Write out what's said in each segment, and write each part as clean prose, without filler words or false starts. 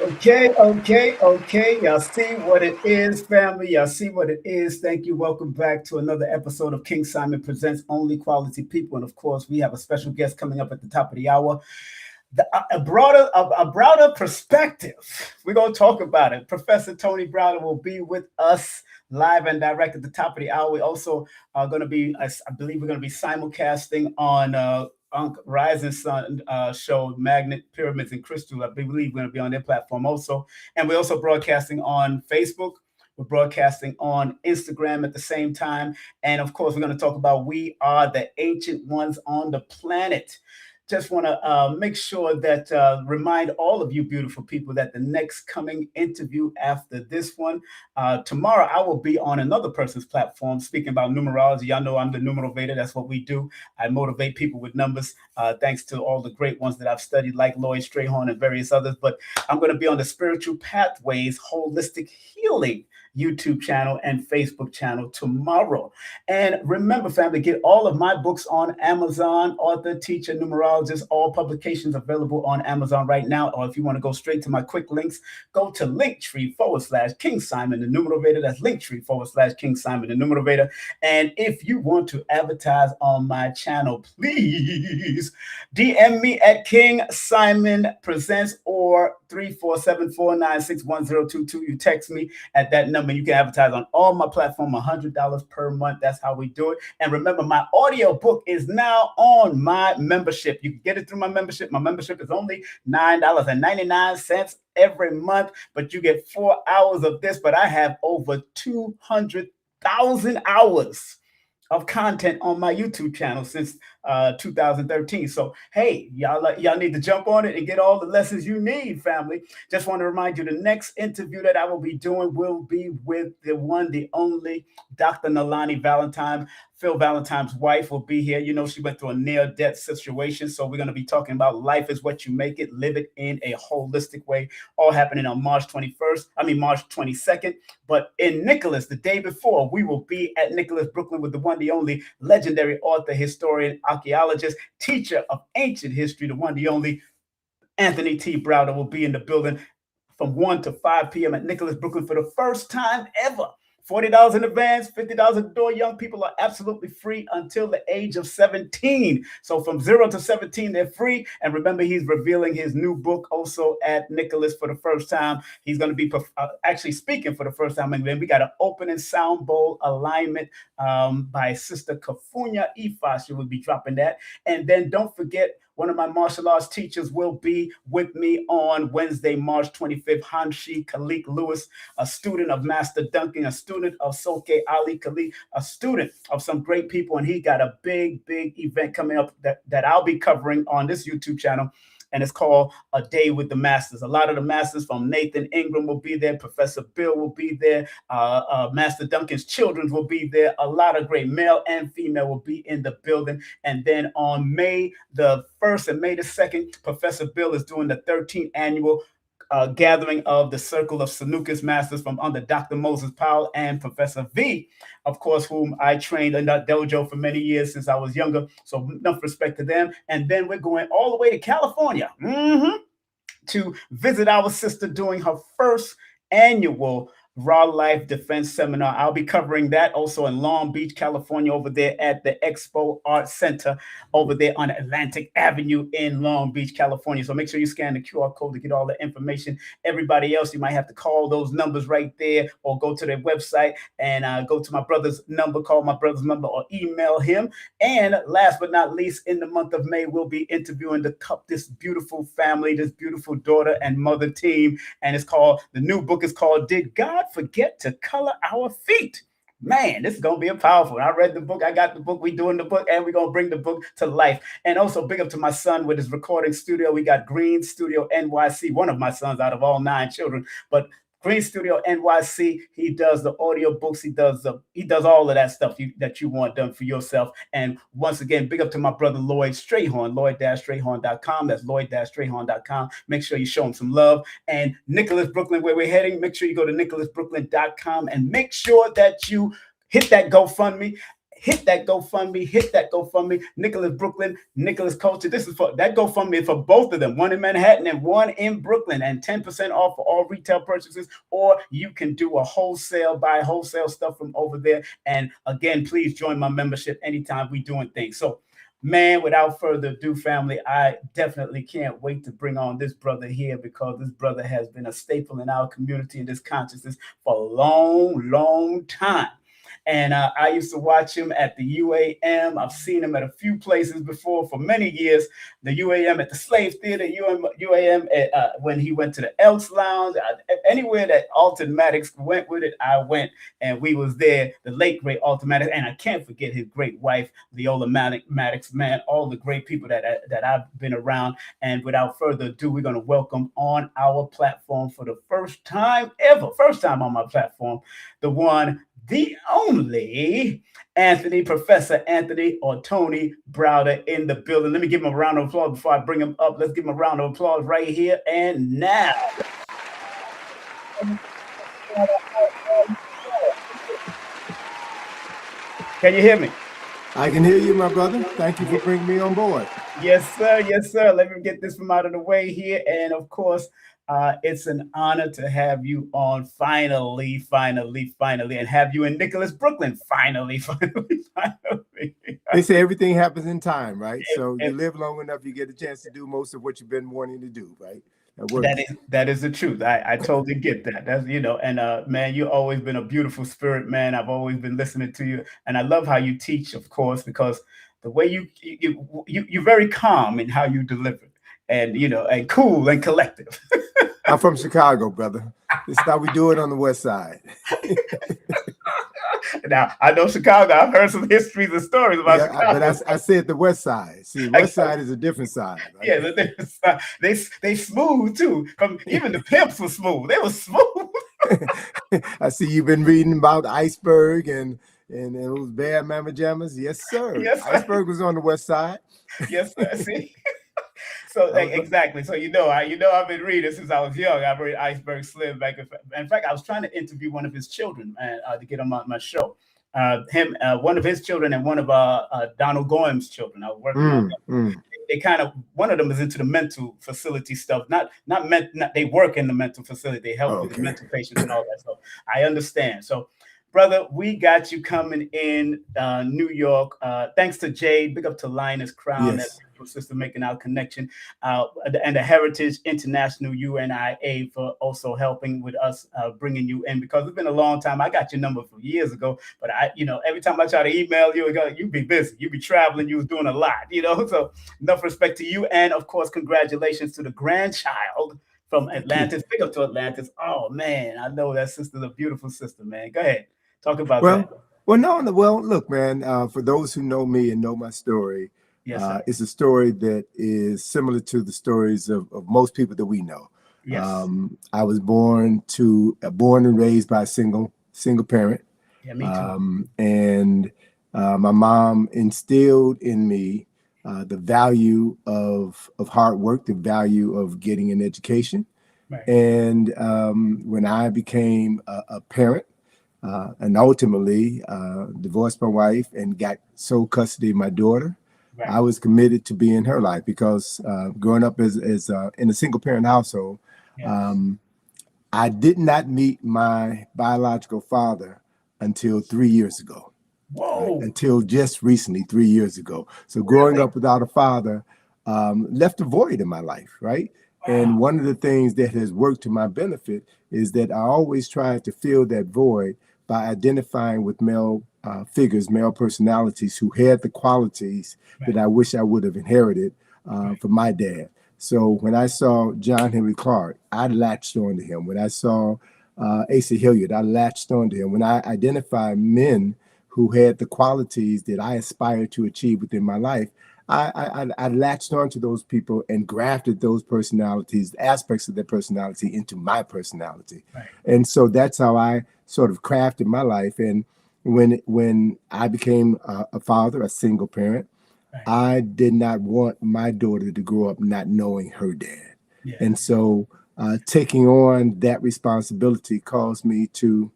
Okay. Y'all see what it is, family. Y'all see what it is. Thank you. Welcome back to another episode of King Simon Presents Only Quality People. And of course, we have a special guest coming up at the top of the hour. A broader perspective. We're going to talk about it. Professor Tony Browder will be with us live and direct at the top of the hour. We also are going to be, I believe, we're going to be simulcasting on Rising Sun show, Magnet, Pyramids, and Crystal. I believe we're going to be on their platform also. And we're also broadcasting on Facebook. We're broadcasting on Instagram at the same time. And of course, we're going to talk about we are the ancient ones on the planet. Just want to make sure that remind all of you beautiful people that the next coming interview after this one, tomorrow I will be on another person's platform speaking about numerology. Y'all know I'm the numerovator. That's what we do. I motivate people with numbers, thanks to all the great ones that I've studied, like Lloyd Strayhorn and various others. But I'm going to be on the Spiritual Pathways Holistic Healing YouTube channel and Facebook channel tomorrow. And remember, family, get all of my books on Amazon, author, teacher, numerologist, all publications available on Amazon right now. Or if you want to go straight to my quick links, go to Linktree/King Simon the Numerator. That's Linktree/King Simon the Numerator. And if you want to advertise on my channel, please DM me at King Simon Presents or 347-496-1022. You text me at that number. You can advertise on all my platforms, $100 per month. That's how we do it. And remember, my audio book is now on my membership. You can get it through my membership. My membership is only $9.99 every month, but you get 4 hours of this. But I have over 200,000 hours of content on my YouTube channel since 2013. So, hey, y'all need to jump on it and get all the lessons you need, family. Just want to remind you, the next interview that I will be doing will be with the one, the only Dr. Nalani Valentine. Phil Valentine's wife will be here. You know, she went through a near-death situation. So we're going to be talking about life is what you make it, live it in a holistic way, all happening on March 22nd. But in Nicholas, the day before, we will be at Nicholas, Brooklyn with the one, the only legendary author, historian, archaeologist, teacher of ancient history, the one, the only Anthony T. Browder will be in the building from 1 to 5 p.m. at Nicholas, Brooklyn for the first time ever. $40 in advance, $50 at the door. Young people are absolutely free until the age of 17. So from 0 to 17, they're free. And remember, he's revealing his new book also at Nicholas for the first time. He's going to be actually speaking for the first time. And then we got an opening sound bowl alignment by Sister Kafunya Ifa. She will be dropping that. And then don't forget, one of my martial arts teachers will be with me on Wednesday, March 25th. Hanshi Khalik Lewis, a student of Master Duncan, a student of Soke Ali Khalik, a student of some great people. And he got a big event coming up that I'll be covering on this YouTube channel. And it's called A Day with the Masters. A lot of the masters from Nathan Ingram will be there. Professor Bill will be there. Master Duncan's children will be there. A lot of great male and female will be in the building. And then on May the 1st and May the 2nd, Professor Bill is doing the 13th annual gathering of the Circle of Sanukas Masters from under Dr. Moses Powell and Professor V, of course, whom I trained in that dojo for many years since I was younger. So enough respect to them. And then we're going all the way to California to visit our sister doing her first annual Raw Life Defense Seminar. I'll be covering that also in Long Beach, California, over there at the Expo Art Center over there on Atlantic Avenue in Long Beach, California. So make sure you scan the QR code to get all the information. Everybody else, you might have to call those numbers right there or go to their website and go to my brother's number, call my brother's number or email him. And last but not least, in the month of May, we'll be interviewing this beautiful family, this beautiful daughter and mother team. And the new book is called Did God Forget to Color Our Feet? Man, this is going to be a powerful one. I read the book. I got the book. We're doing the book, and we're going to bring the book to life. And also big up to my son with his recording studio. We got Green Studio NYC, one of my sons out of all 9 children. But Green Studio NYC, he does the audio books. He does all of that stuff that you want done for yourself. And once again, big up to my brother Lloyd Strayhorn, Lloyd-Strayhorn.com. That's Lloyd-Strayhorn.com. Make sure you show him some love. And Nicholas, Brooklyn, where we're heading, make sure you go to nicholasbrooklyn.com and make sure that you hit that GoFundMe. hit that GoFundMe, Nicholas Brooklyn, Nicholas Culture. This is for that GoFundMe for both of them, one in Manhattan and one in Brooklyn, and 10% off for all retail purchases. Or you can do a buy wholesale stuff from over there. And again, please join my membership anytime we doing things. So, man, without further ado, family, I definitely can't wait to bring on this brother here, because this brother has been a staple in our community and this consciousness for a long, long time. And I used to watch him at the UAM. I've seen him at a few places before for many years. The UAM at the Slave Theater, UAM at, when he went to the Elks Lounge. Anywhere that Alton Maddox went with it, I went, and we was there. The late great Alton Maddox, and I can't forget his great wife, Leola Maddox. Man, all the great people that I've been around. And without further ado, we're going to welcome on our platform for the first time on my platform, the one, the only Professor Anthony or Tony Browder in the building. Let me give him a round of applause before I bring him up. Let's give him a round of applause right here and now. Can you hear me? I can hear you, my brother. Thank you for bringing me on board. Yes, sir. Yes, sir. Let me get this from out of the way here. And of course, it's an honor to have you on finally, and have you in Nicholas Brooklyn finally. They say everything happens in time, right? So you live long enough, you get a chance to do most of what you've been wanting to do, right? That is the truth. I totally get that. That's, and man, you've always been a beautiful spirit, man. I've always been listening to you, and I love how you teach, of course, because the way you're very calm in how you deliver, and and cool and collective. I'm from Chicago, brother. This is how we do it on the West Side. Now, I know Chicago. I've heard some histories and stories about Chicago. But I said the West Side. See, West Side is a different side. Right? Yeah, the different side. They smooth too. Even the pimps were smooth. They were smooth. I see you've been reading about Iceberg and those bad mama jammers. Yes, sir. Yes, sir. Iceberg was on the West Side. Yes, sir. See. So exactly. So I've been reading since I was young. I've read Iceberg Slim back. In fact, I was trying to interview one of his children to get him on my show. One of his children and one of Donald Goem's children. I was working on them. They kind of, one of them is into the mental facility stuff. Not they work in the mental facility. They help with the mental patients and all that. So I understand. So, brother, we got you coming in New York. Thanks to Jay. Big up to Linus Crown. Yes. Sister making our connection, and the Heritage International UNIA for also helping with us bringing you in, because it's been a long time. I got your number from years ago, but every time I try to email you, you be busy, you be traveling, you was doing a lot, So enough respect to you, and of course, congratulations to the grandchild from Atlantis. Big up to Atlantis. Oh man, I know that sister's a beautiful sister, man. Go ahead, talk about that. Well, look, man. For those who know me and know my story. Yes, it's a story that is similar to the stories of most people that we know. Yes. I was born and raised by a single parent. Yeah, me too. And my mom instilled in me the value of hard work, the value of getting an education. Right. And when I became a parent, and ultimately divorced my wife and got sole custody of my daughter, right, I was committed to be in her life, because growing up as in a single parent household, yes, I did not meet my biological father until 3 years ago. Whoa! Right? Until just recently, 3 years ago. So growing up without a father left a void in my life, right? Wow. And one of the things that has worked to my benefit is that I always tried to fill that void by identifying with male figures, male personalities who had the qualities that I wish I would have inherited from my dad. So when I saw John Henry Clark, I latched onto him. When I saw Asa Hilliard, I latched onto him. When I identified men who had the qualities that I aspired to achieve within my life, I latched onto those people and grafted those personalities, aspects of their personality, into my personality. Right. And so that's how I sort of crafted my life. And when I became a father, a single parent, right, I did not want my daughter to grow up not knowing her dad. Yeah. And so taking on that responsibility caused me to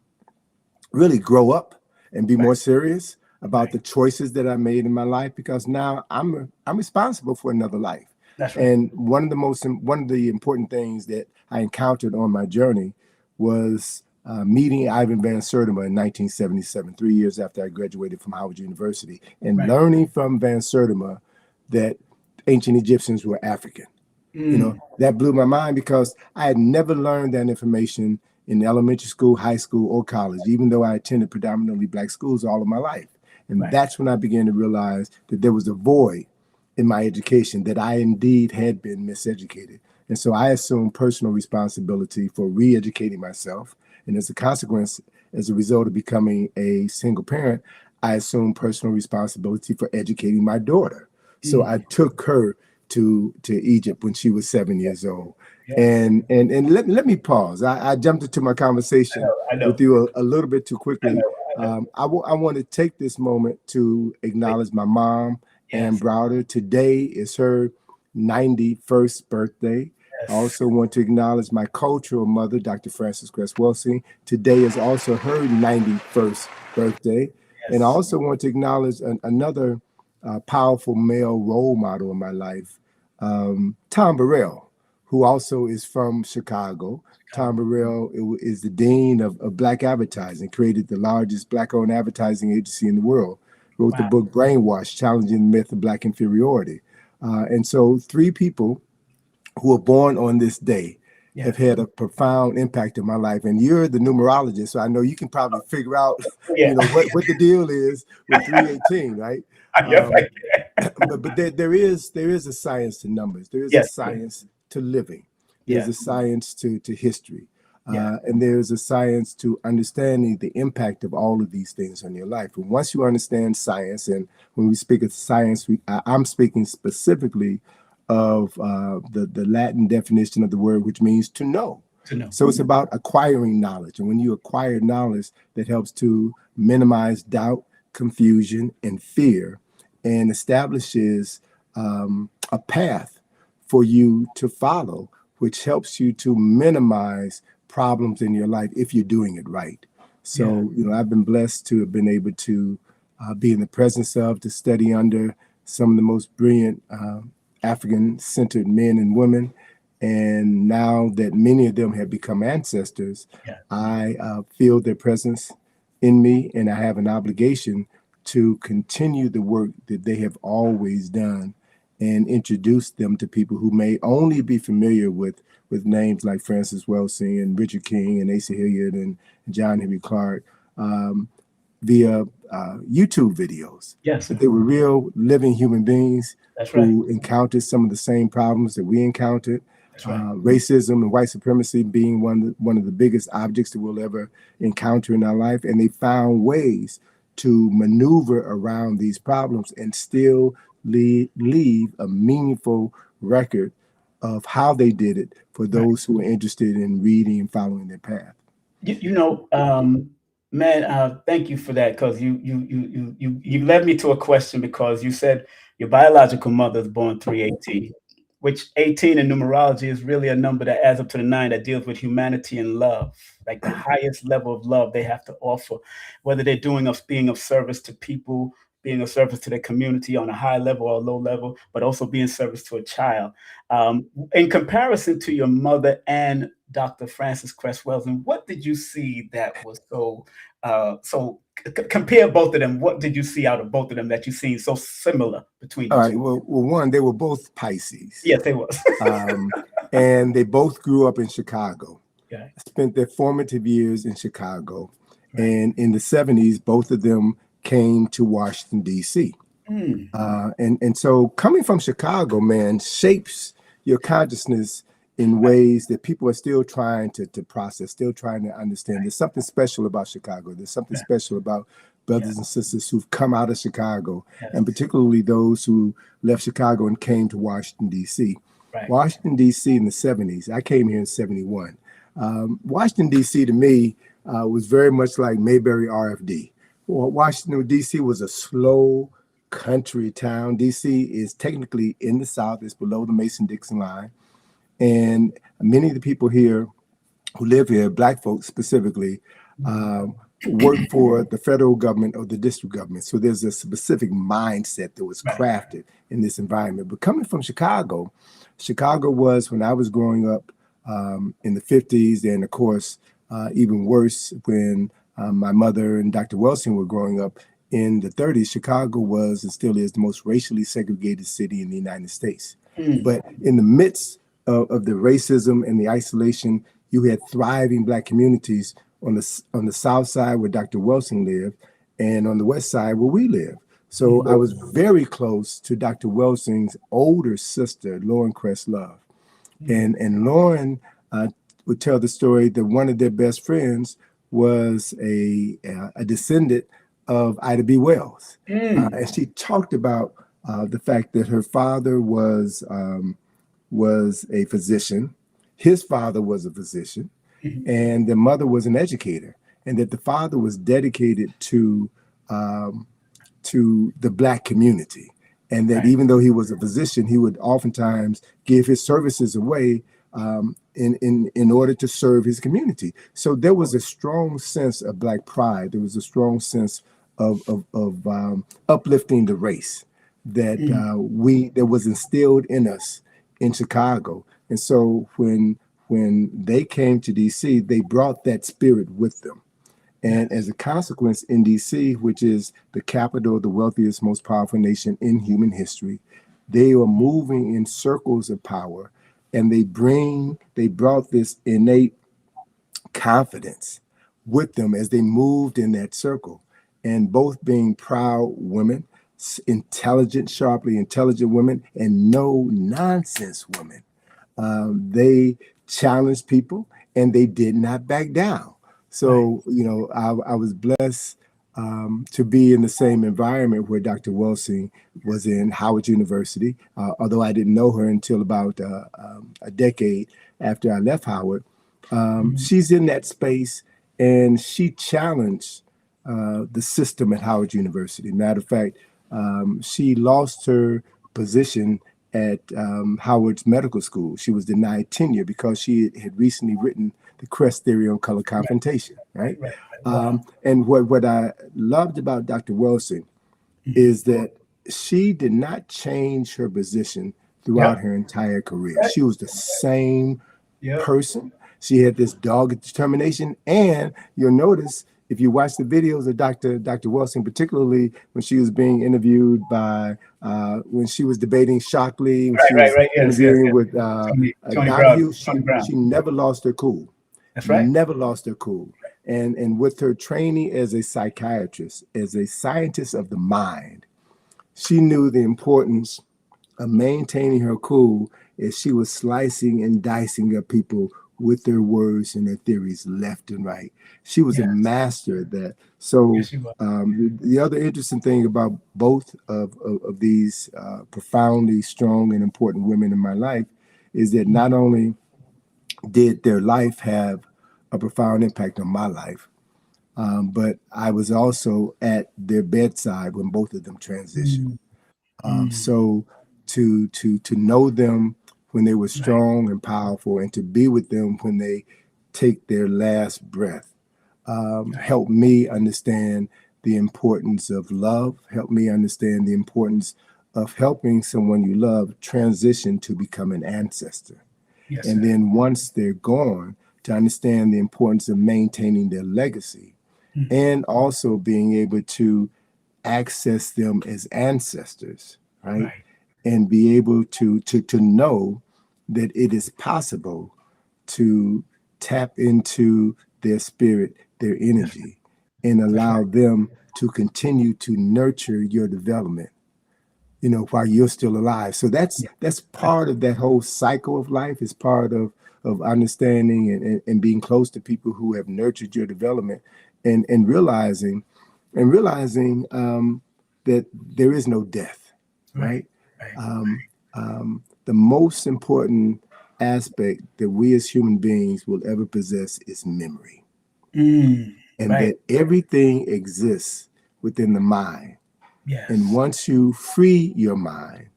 really grow up and be more serious about the choices that I made in my life, because now I'm responsible for another life. That's right. And one of the important things that I encountered on my journey was meeting Ivan Van Sertima in 1977, 3 years after I graduated from Howard University, and Right. learning from Van Sertima that ancient Egyptians were African. You know, that blew my mind because I had never learned that information in elementary school, high school, or college, even though I attended predominantly Black schools all of my life. And Right. that's when I began to realize that there was a void in my education, that I indeed had been miseducated. And so I assumed personal responsibility for re-educating myself. And as a consequence, as a result of becoming a single parent, I assumed personal responsibility for educating my daughter. So I took her to Egypt when she was 7 years old. Yes. And let me pause. I jumped into my conversation I with know. you a little bit too I quickly. know. I know. I want to take this moment to acknowledge my mom, Ann Yes. Browder. Today is her 91st birthday. I Yes. also want to acknowledge my cultural mother, Dr. Frances Cress Welsing. Today is also her 91st birthday. And I Yes. also want to acknowledge another powerful male role model in my life, Tom Burrell, who also is from Chicago. Tom Chicago. Burrell is the dean of Black advertising, created the largest Black-owned advertising agency in the world, wrote the Wow. book Brainwash, Challenging the Myth of Black Inferiority. And so three people who were born on this day have Yes. had a profound impact in my life. And you're the numerologist, so I know you can probably figure out, Yeah. what the deal is with 318, right? Yep. But there is a science to numbers. There is a Yes. science to living. There's Yeah. a science to history. Yeah. And there's a science to understanding the impact of all of these things on your life. And once you understand science, and when we speak of science, I'm speaking specifically of the Latin definition of the word, which means to know. To know. So it's about acquiring knowledge. And when you acquire knowledge, that helps to minimize doubt, confusion, and fear, and establishes a path for you to follow, which helps you to minimize problems in your life if you're doing it right. So, I've been blessed to have been able to be in the presence of, to study under some of the most brilliant African-centered men and women. And now that many of them have become ancestors, Yeah. I feel their presence in me, and I have an obligation to continue the work that they have always done and introduce them to people who may only be familiar with names like Francis Welsing and Richard King and Asa Hilliard and John Henry Clark via YouTube videos. Yes. But they were real living human beings That's right. who encountered some of the same problems that we encountered. That's right. Racism and white supremacy being one of the biggest objects that we'll ever encounter in our life. And they found ways to maneuver around these problems and still leave a meaningful record of how they did it for those who are interested in reading and following their path. Man, thank you for that, because you led me to a question, because you said your biological mother is born 318, which 18 in numerology is really a number that adds up to the 9 that deals with humanity and love, like the highest level of love they have to offer, whether they're being of service to people, being of service to their community on a high level or a low level, but also being service to a child. In comparison to your mother and Dr. Frances Cress Welsing, what did you see that was compare both of them? What did you see out of both of them that you seen so similar between All the right. two? Well, one, they were both Pisces. Yes, they was. And they both grew up in Chicago. Yeah. Spent their formative years in Chicago. Right. And in the 70s, both of them came to Washington, D.C. And so coming from Chicago, man, shapes your consciousness in ways that people are still trying to process, still trying to understand. There's something special about Chicago. There's something special about brothers and sisters who've come out of Chicago, and particularly those who left Chicago and came to Washington, D.C. Right. Washington, D.C. in the 70s. I came here in 71. Washington, D.C. to me was very much like Mayberry RFD. Well, Washington, D.C. was a slow country town. D.C. is technically in the South. It's below the Mason-Dixon line. And many of the people here who live here, Black folks specifically, work for the federal government or the district government. So there's a specific mindset that was Right. crafted in this environment. But coming from Chicago, Chicago was, when I was growing up in the 50s, and of course, even worse when my mother and Dr. Wilson were growing up in the 30s, Chicago was and still is the most racially segregated city in the United States. But in the midst of the racism and the isolation, you had thriving Black communities on the south side where Dr. Wilson lived, and on the west side where we live. So I was very close to Dr. Wilson's older sister, Lauren Crest Love. And Lauren would tell the story that one of their best friends was a descendant of Ida B. Wells. And she talked about the fact that her father was a physician, his father was a physician, and the mother was an educator, and that the father was dedicated to the Black community, and that even though he was a physician, he would oftentimes give his services away in order to serve his community. So there was a strong sense of Black pride. There was a strong sense of uplifting the race that that was instilled in us in Chicago. And so when they came to DC, they brought that spirit with them. And as a consequence, in DC, which is the capital of the wealthiest, most powerful nation in human history, they were moving in circles of power, and they brought this innate confidence with them as they moved in that circle. And both being proud women, intelligent, sharply intelligent women, and no nonsense women. They challenged people, and they did not back down. So, I was blessed to be in the same environment where Dr. Wilson was in Howard University, although I didn't know her until about a decade after I left Howard. She's in that space, and she challenged the system at Howard University. Matter of fact, she lost her position at Howard's medical school. She was denied tenure because she had recently written the Crest theory on color confrontation, right? Wow. And what I loved about Dr. Wilson is that she did not change her position throughout her entire career. She was the same person. She had this dogged determination, and you'll notice if you watch the videos of Dr. Wilson, particularly when she was being interviewed by, when she was debating Shockley, when she was interviewing with Tony Donahue, Brown. she never lost her cool. That's right. Never lost her cool. And with her training as a psychiatrist, as a scientist of the mind, she knew the importance of maintaining her cool as she was slicing and dicing up people with their words and their theories left and right. She was a master at that. So the other interesting thing about both of these profoundly strong and important women in my life is that not only did their life have a profound impact on my life, but I was also at their bedside when both of them transitioned. So to know them when they were strong and powerful, and to be with them when they take their last breath, helped me understand the importance of love, helped me understand the importance of helping someone you love transition to become an ancestor. And then once they're gone, to understand the importance of maintaining their legacy, and also being able to access them as ancestors, right? And be able to know that it is possible to tap into their spirit, their energy, and allow them to continue to nurture your development, while you're still alive. So that's part of that whole cycle of life, is part of understanding and being close to people who have nurtured your development, and realizing that there is no death, right? The most important aspect that we as human beings will ever possess is memory. And that everything exists within the mind. And once you free your mind,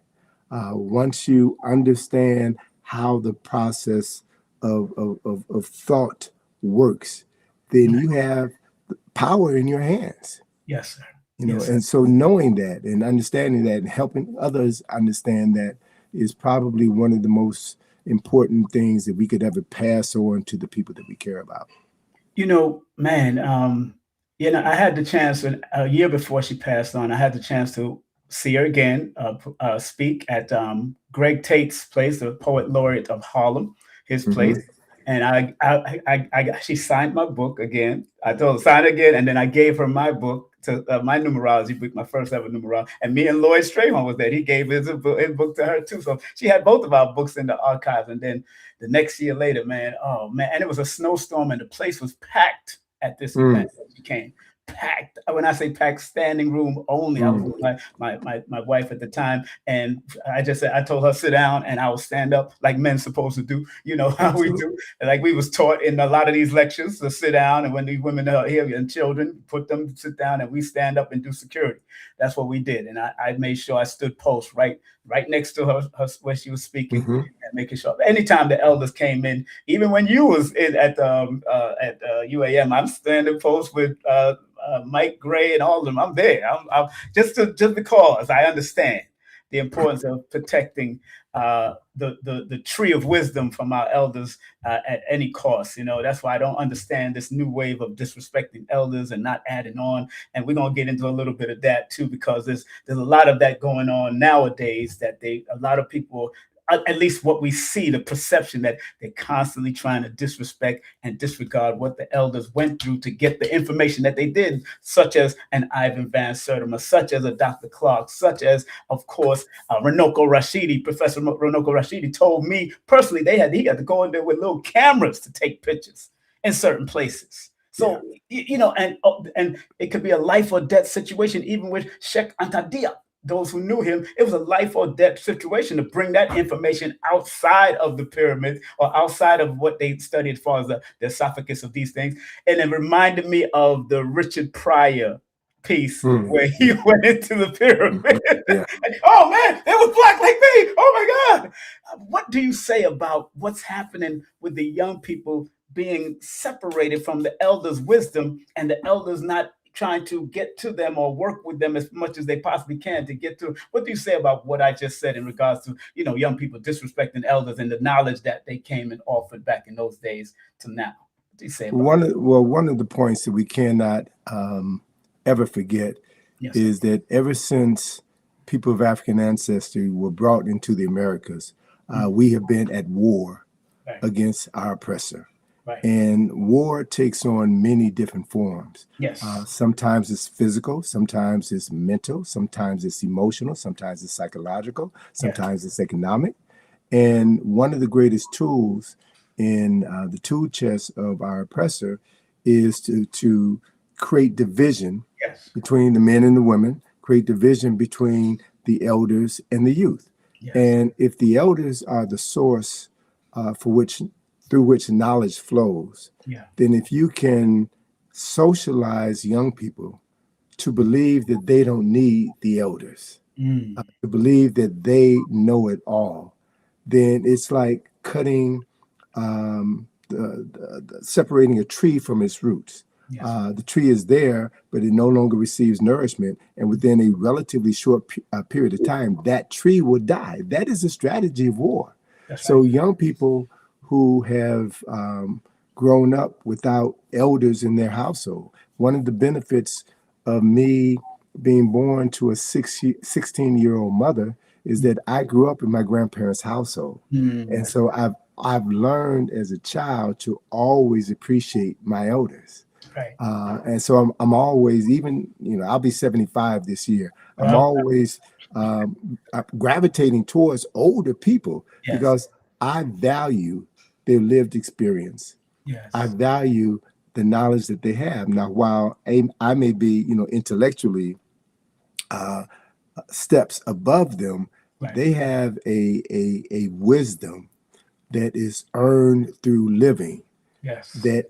once you understand how the process of thought works, then you have power in your hands. Yes, sir. You know, Yes, sir. and so knowing that and understanding that and helping others understand that is probably one of the most important things that we could ever pass on to the people that we care about. You know, man, I had the chance a year before she passed on. I had the chance to see her again, speak at Greg Tate's place, the poet laureate of Harlem, his Hmm. place. And she signed my book again. I told her sign again, and then I gave her my book to my numerology book, my first ever numerology. And me and Lloyd Strayhorn was there. He gave his book to her too. So she had both of our books in the archives. And then the next year later, man, oh man, and it was a snowstorm, and the place was packed at this event that she came. Packed. When I say packed, standing room only. I was with my wife at the time, and I told her sit down, and I will stand up like men supposed to do. You know how we do. Like we was taught in a lot of these lectures to sit down, and when these women are here and children, put them to sit down, and we stand up and do security. That's what we did, and I made sure I stood post right next to her where she was speaking, Hmm. and making sure anytime the elders came in, even when you was in at UAM, I'm standing post with Mike Gray and all of them. I'm there. I'm just because I understand the importance of protecting the tree of wisdom from our elders at any cost. You know, that's why I don't understand this new wave of disrespecting elders and not adding on. And we're gonna get into a little bit of that too, because there's a lot of that going on nowadays that a lot of people, at least what we see, the perception that they're constantly trying to disrespect and disregard what the elders went through to get the information that they did, such as an Ivan Van Sertima, such as a Dr. Clark, such as, of course, Runoko Rashidi. Professor Runoko Rashidi told me personally he had to go in there with little cameras to take pictures in certain places. So, and it could be a life or death situation, even with Sheikh Antadia. Those who knew him, it was a life or death situation to bring that information outside of the pyramid or outside of what they studied as far as the esophagus of these things. And it reminded me of the Richard Pryor piece where he went into the pyramid. Yeah. Oh man, they was black like me. Oh my God. What do you say about what's happening with the young people being separated from the elders' wisdom and the elders not trying to get to them or work with them as much as they possibly can to get to? What do you say about what I just said in regards to, young people disrespecting elders and the knowledge that they came and offered back in those days to now? What do you say about One of the points that we cannot ever forget is that ever since people of African ancestry were brought into the Americas, we have been at war against our oppressor. Right. And war takes on many different forms. Yes. Sometimes it's physical, sometimes it's mental, sometimes it's emotional, sometimes it's psychological, sometimes it's economic. And one of the greatest tools in the tool chest of our oppressor is to create division between the men and the women, create division between the elders and the youth. Yes. And if the elders are the source through which knowledge flows, then if you can socialize young people to believe that they don't need the elders, to believe that they know it all, then it's like cutting, separating a tree from its roots. The tree is there, but it no longer receives nourishment. And within a relatively short period of time, that tree will die. That is a strategy of war. So young people who have grown up without elders in their household. One of the benefits of me being born to a 16-year-old mother is that I grew up in my grandparents' household. And so I've learned as a child to always appreciate my elders. Right. And so I'm always, even, I'll be 75 this year. I'm always gravitating towards older people because I value their lived experience. Yes. I value the knowledge that they have. Now, while I may be, intellectually steps above them, they have a wisdom that is earned through living. That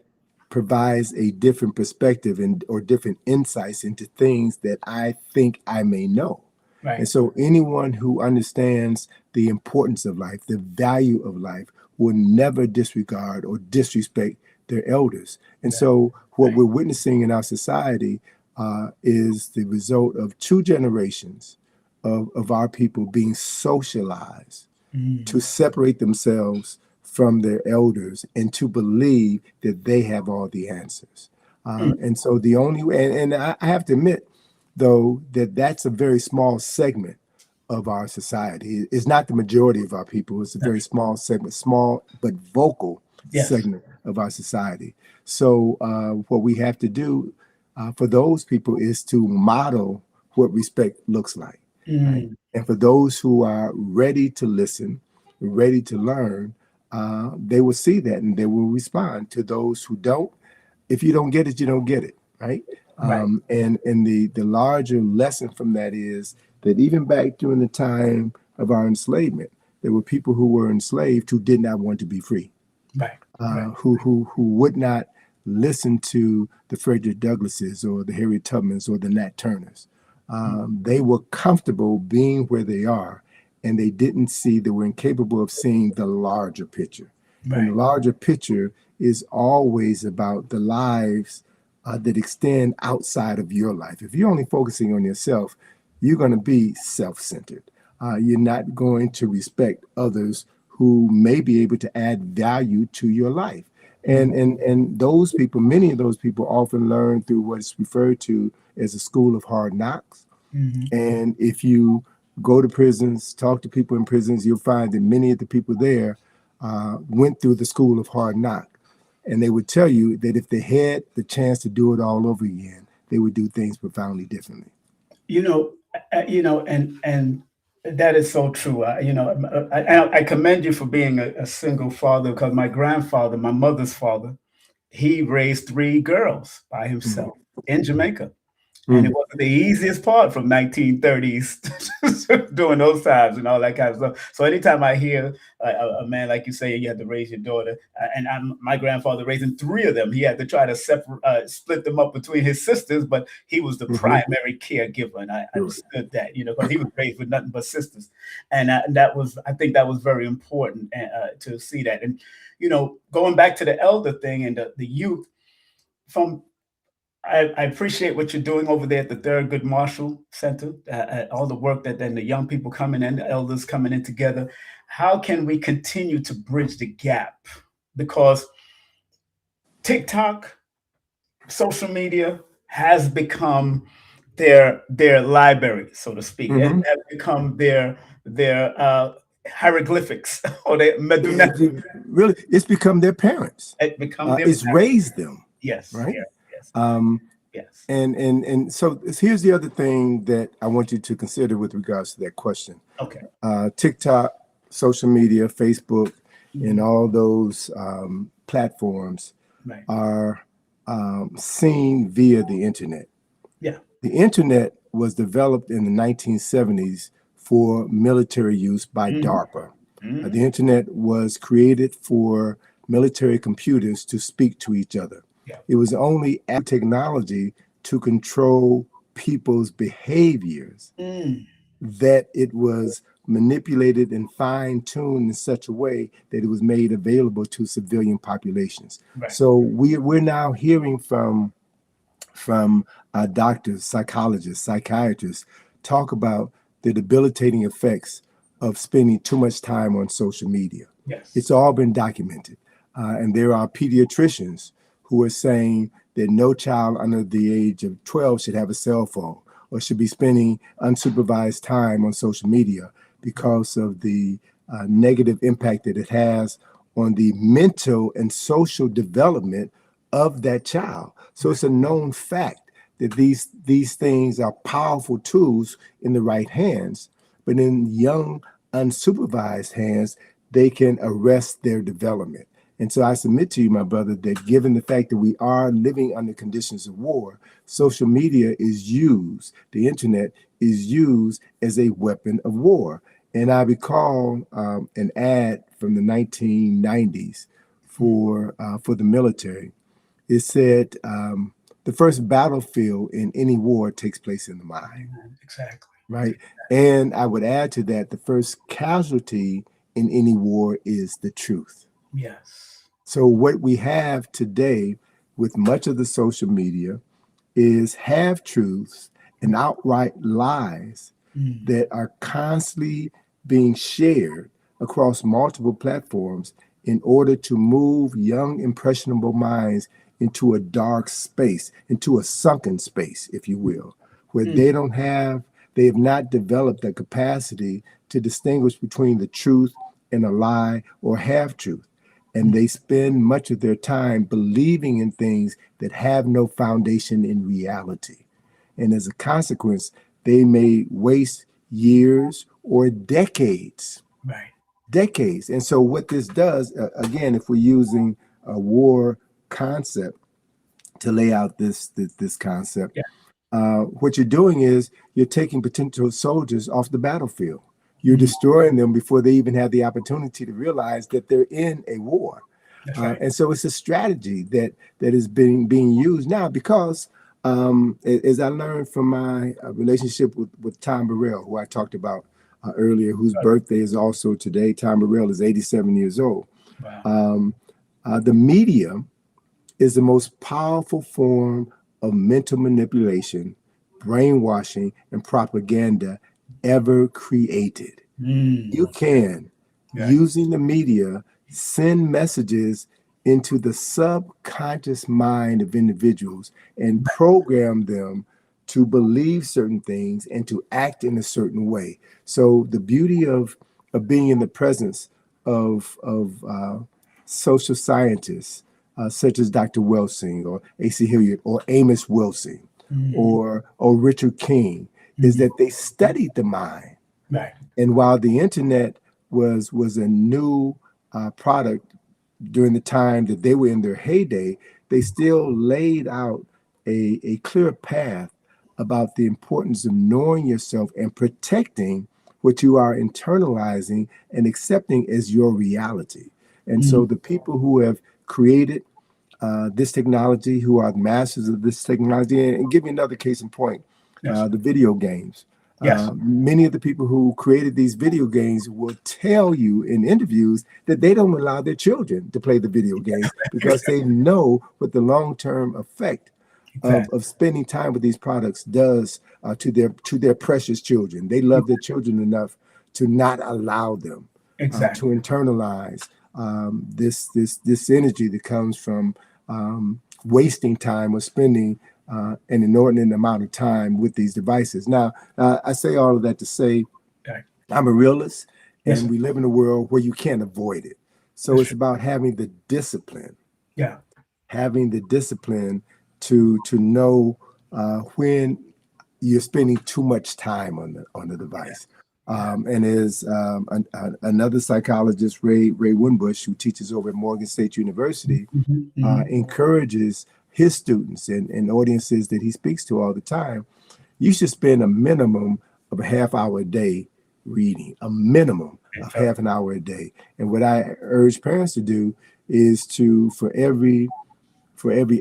provides a different perspective or different insights into things that I think I may know. And so anyone who understands the importance of life, the value of life, will never disregard or disrespect their elders. And so what we're witnessing in our society is the result of two generations of our people being socialized to separate themselves from their elders and to believe that they have all the answers. And so the only way, and I have to admit, though, that that's a very small segment of our society. It's not the majority of our people. It's a very small segment, small but vocal segment of our society. So what we have to do for those people is to model what respect looks like. Right? And for those who are ready to listen, ready to learn, they will see that and they will respond. To those who don't, if you don't get it, you don't get it, right? And the larger lesson from that is that even back during the time of our enslavement, there were people who were enslaved who did not want to be free, who would not listen to the Frederick Douglasses or the Harriet Tubmans or the Nat Turners. They were comfortable being where they are, and they didn't see, they were incapable of seeing the larger picture. And the larger picture is always about the lives that extend outside of your life. If you're only focusing on yourself, you're going to be self-centered. You're not going to respect others who may be able to add value to your life. And those people, many of those people often learn through what's referred to as a school of hard knocks. And if you go to prisons, talk to people in prisons, you'll find that many of the people there went through the school of hard knock. And they would tell you that if they had the chance to do it all over again, they would do things profoundly differently. And that is so true. I commend you for being a single father, because my grandfather, my mother's father, he raised three girls by himself in Jamaica. And it wasn't the easiest part from 1930s during those times and all that kind of stuff. So anytime I hear a man, like you say, you had to raise your daughter, my grandfather raising three of them, he had to try to split them up between his sisters, but he was the primary caregiver. And I understood that, because he was raised with nothing but sisters. And I think that was very important to see that. And, going back to the elder thing and the youth, I appreciate what you're doing over there at the Thurgood Marshall Center, all the work that then the young people coming in, the elders coming in together. How can we continue to bridge the gap? Because TikTok, social media has become their library, so to speak. It has become their hieroglyphics or their meduneth. Really, it's become their parents. It's raised them. Yes. Right. Yes. Yes. And so here's the other thing that I want you to consider with regards to that question. Okay. TikTok, social media, Facebook, and all those platforms are seen via the internet. Yeah. The internet was developed in the 1970s for military use by DARPA. The internet was created for military computers to speak to each other. It was only technology to control people's behaviors that it was manipulated and fine-tuned in such a way that it was made available to civilian populations. So we're now hearing from doctors, psychologists, psychiatrists talk about the debilitating effects of spending too much time on social media. It's all been documented. And there are pediatricians who are saying that no child under the age of 12 should have a cell phone or should be spending unsupervised time on social media because of the negative impact that it has on the mental and social development of that child. So it's a known fact that these things are powerful tools in the right hands, but in young, unsupervised hands, they can arrest their development. And so I submit to you, my brother, that given the fact that we are living under conditions of war, social media is used, the internet is used as a weapon of war. And I recall an ad from the 1990s for the military. It said, the first battlefield in any war takes place in the mind. Exactly. Right. And I would add to that, the first casualty in any war is the truth. Yes. So what we have today, with much of the social media is half truths and outright lies that are constantly being shared across multiple platforms in order to move young, impressionable minds into a dark space, into a sunken space, if you will, where they have not developed the capacity to distinguish between the truth and a lie or half truth. And they spend much of their time believing in things that have no foundation in reality. And as a consequence, they may waste years or decades. Right. Decades. And so, what this does, again, if we're using a war concept to lay out this concept, what you're doing is you're taking potential soldiers off the battlefield. You're destroying them before they even have the opportunity to realize that they're in a war. Right. And so it's a strategy that is being used now because, as I learned from my relationship with Tom Burrell, who I talked about earlier, whose birthday is also today. Tom Burrell is 87 years old. Wow. The media is the most powerful form of mental manipulation, brainwashing, and propaganda ever created. You can, using the media, send messages into the subconscious mind of individuals and program them to believe certain things and to act in a certain way. So the beauty of being in the presence of social scientists such as Dr. Welsing or A.C. Hilliard or Amos Wilson or Richard King is that they studied the mind. Right. And while the internet was a new product during the time that they were in their heyday, they still laid out a clear path about the importance of knowing yourself and protecting what you are internalizing and accepting as your reality. And so the people who have created this technology, who are the masters of this technology, and give me another case in point, the video games. Many of the people who created these video games will tell you in interviews that they don't allow their children to play the video games because they know what the long-term effect of spending time with these products does to their precious children. They love their children enough to not allow them to internalize this energy that comes from wasting time or spending an inordinate amount of time with these devices. Now, I say all of that to say I'm a realist, and we live in a world where you can't avoid it. So it's about having the discipline. Having the discipline to know when you're spending too much time on the device. And as another psychologist, Ray Winbush, who teaches over at Morgan State University, encourages his students and audiences that he speaks to all the time, you should spend a minimum of a half hour a day reading, a minimum of half an hour a day. And what I urge parents to do is to, for every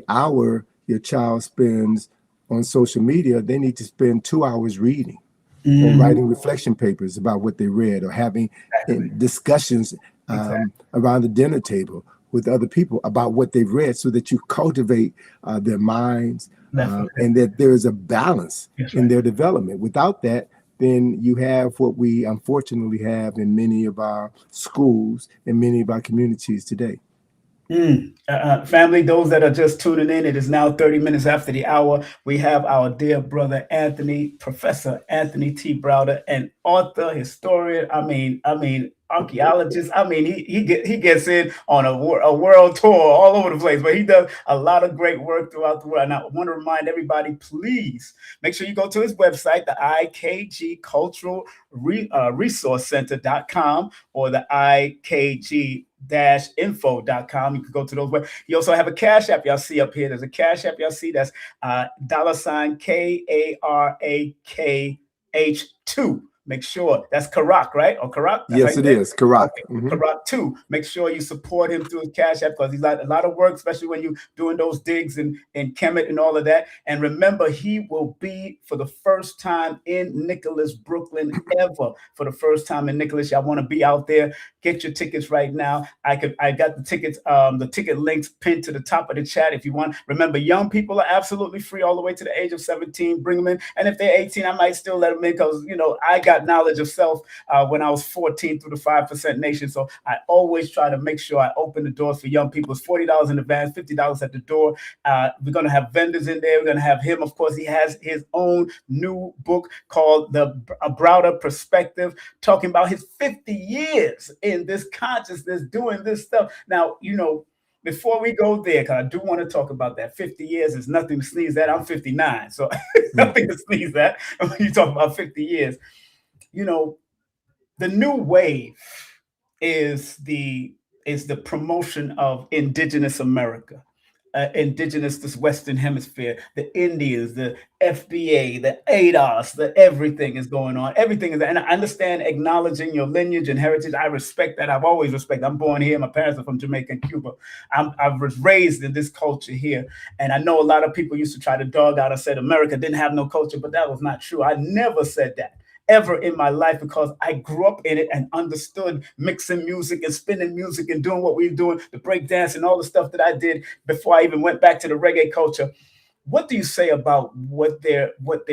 hour your child spends on social media, they need to spend 2 hours reading or writing reflection papers about what they read or having discussions around the dinner table with other people about what they've read so that you cultivate their minds and that there is a balance in their development. Without that, then you have what we unfortunately have in many of our schools and many of our communities today. Family, those that are just tuning in, it is now 30 minutes after the hour. We have our dear brother Anthony, Professor Anthony T. Browder, an author, historian. I mean, archaeologist. I mean, he gets in on a world tour all over the place, but he does a lot of great work throughout the world. And I want to remind everybody, please make sure you go to his website, the IKG Cultural Resource Center.com or the IKG-info.com. You can go to those. You also have a Cash App y'all see up here. There's a Cash App y'all see. That's $KARAKH2. make sure that's Karak, right? Or Karak? That's how Yes, you it say it? is. Correct. Okay, Karak too. Make sure you support him through his Cash App because he's got a lot of work, especially when you're doing those digs in Kemet and all of that. And remember, he will be for the first time in Nicholas, Brooklyn, ever. For the first time in Nicholas, y'all want to be out there. Get your tickets right now. I got the ticket links pinned to the top of the chat if you want. Remember, young people are absolutely free all the way to the age of 17. Bring them in. And if they're 18, I might still let them in because, I got knowledge of self when I was 14 through the 5% Nation. So I always try to make sure I open the doors for young people. It's $40 in advance, $50 at the door. We're going to have vendors in there. We're going to have him. Of course, he has his own new book called The Browder Perspective, talking about his 50 years in this consciousness, doing this stuff. Now, before we go there, because I do want to talk about that, 50 years is nothing to sneeze at. I'm 59, so nothing to sneeze at when you talk about 50 years. The new wave is the promotion of indigenous America. Indigenous, this Western Hemisphere, the Indians, the FBA, the ADOS, the everything is going on. Everything is, and I understand acknowledging your lineage and heritage. I respect that. I've always respected. I'm born here. My parents are from Jamaica and Cuba. I was raised in this culture here. And I know a lot of people used to try to dog out and said America didn't have no culture, but that was not true. I never said that ever in my life because I grew up in it and understood mixing music and spinning music and doing what we were doing, the break dance and all the stuff that I did before I even went back to the reggae culture. What do you say about what they're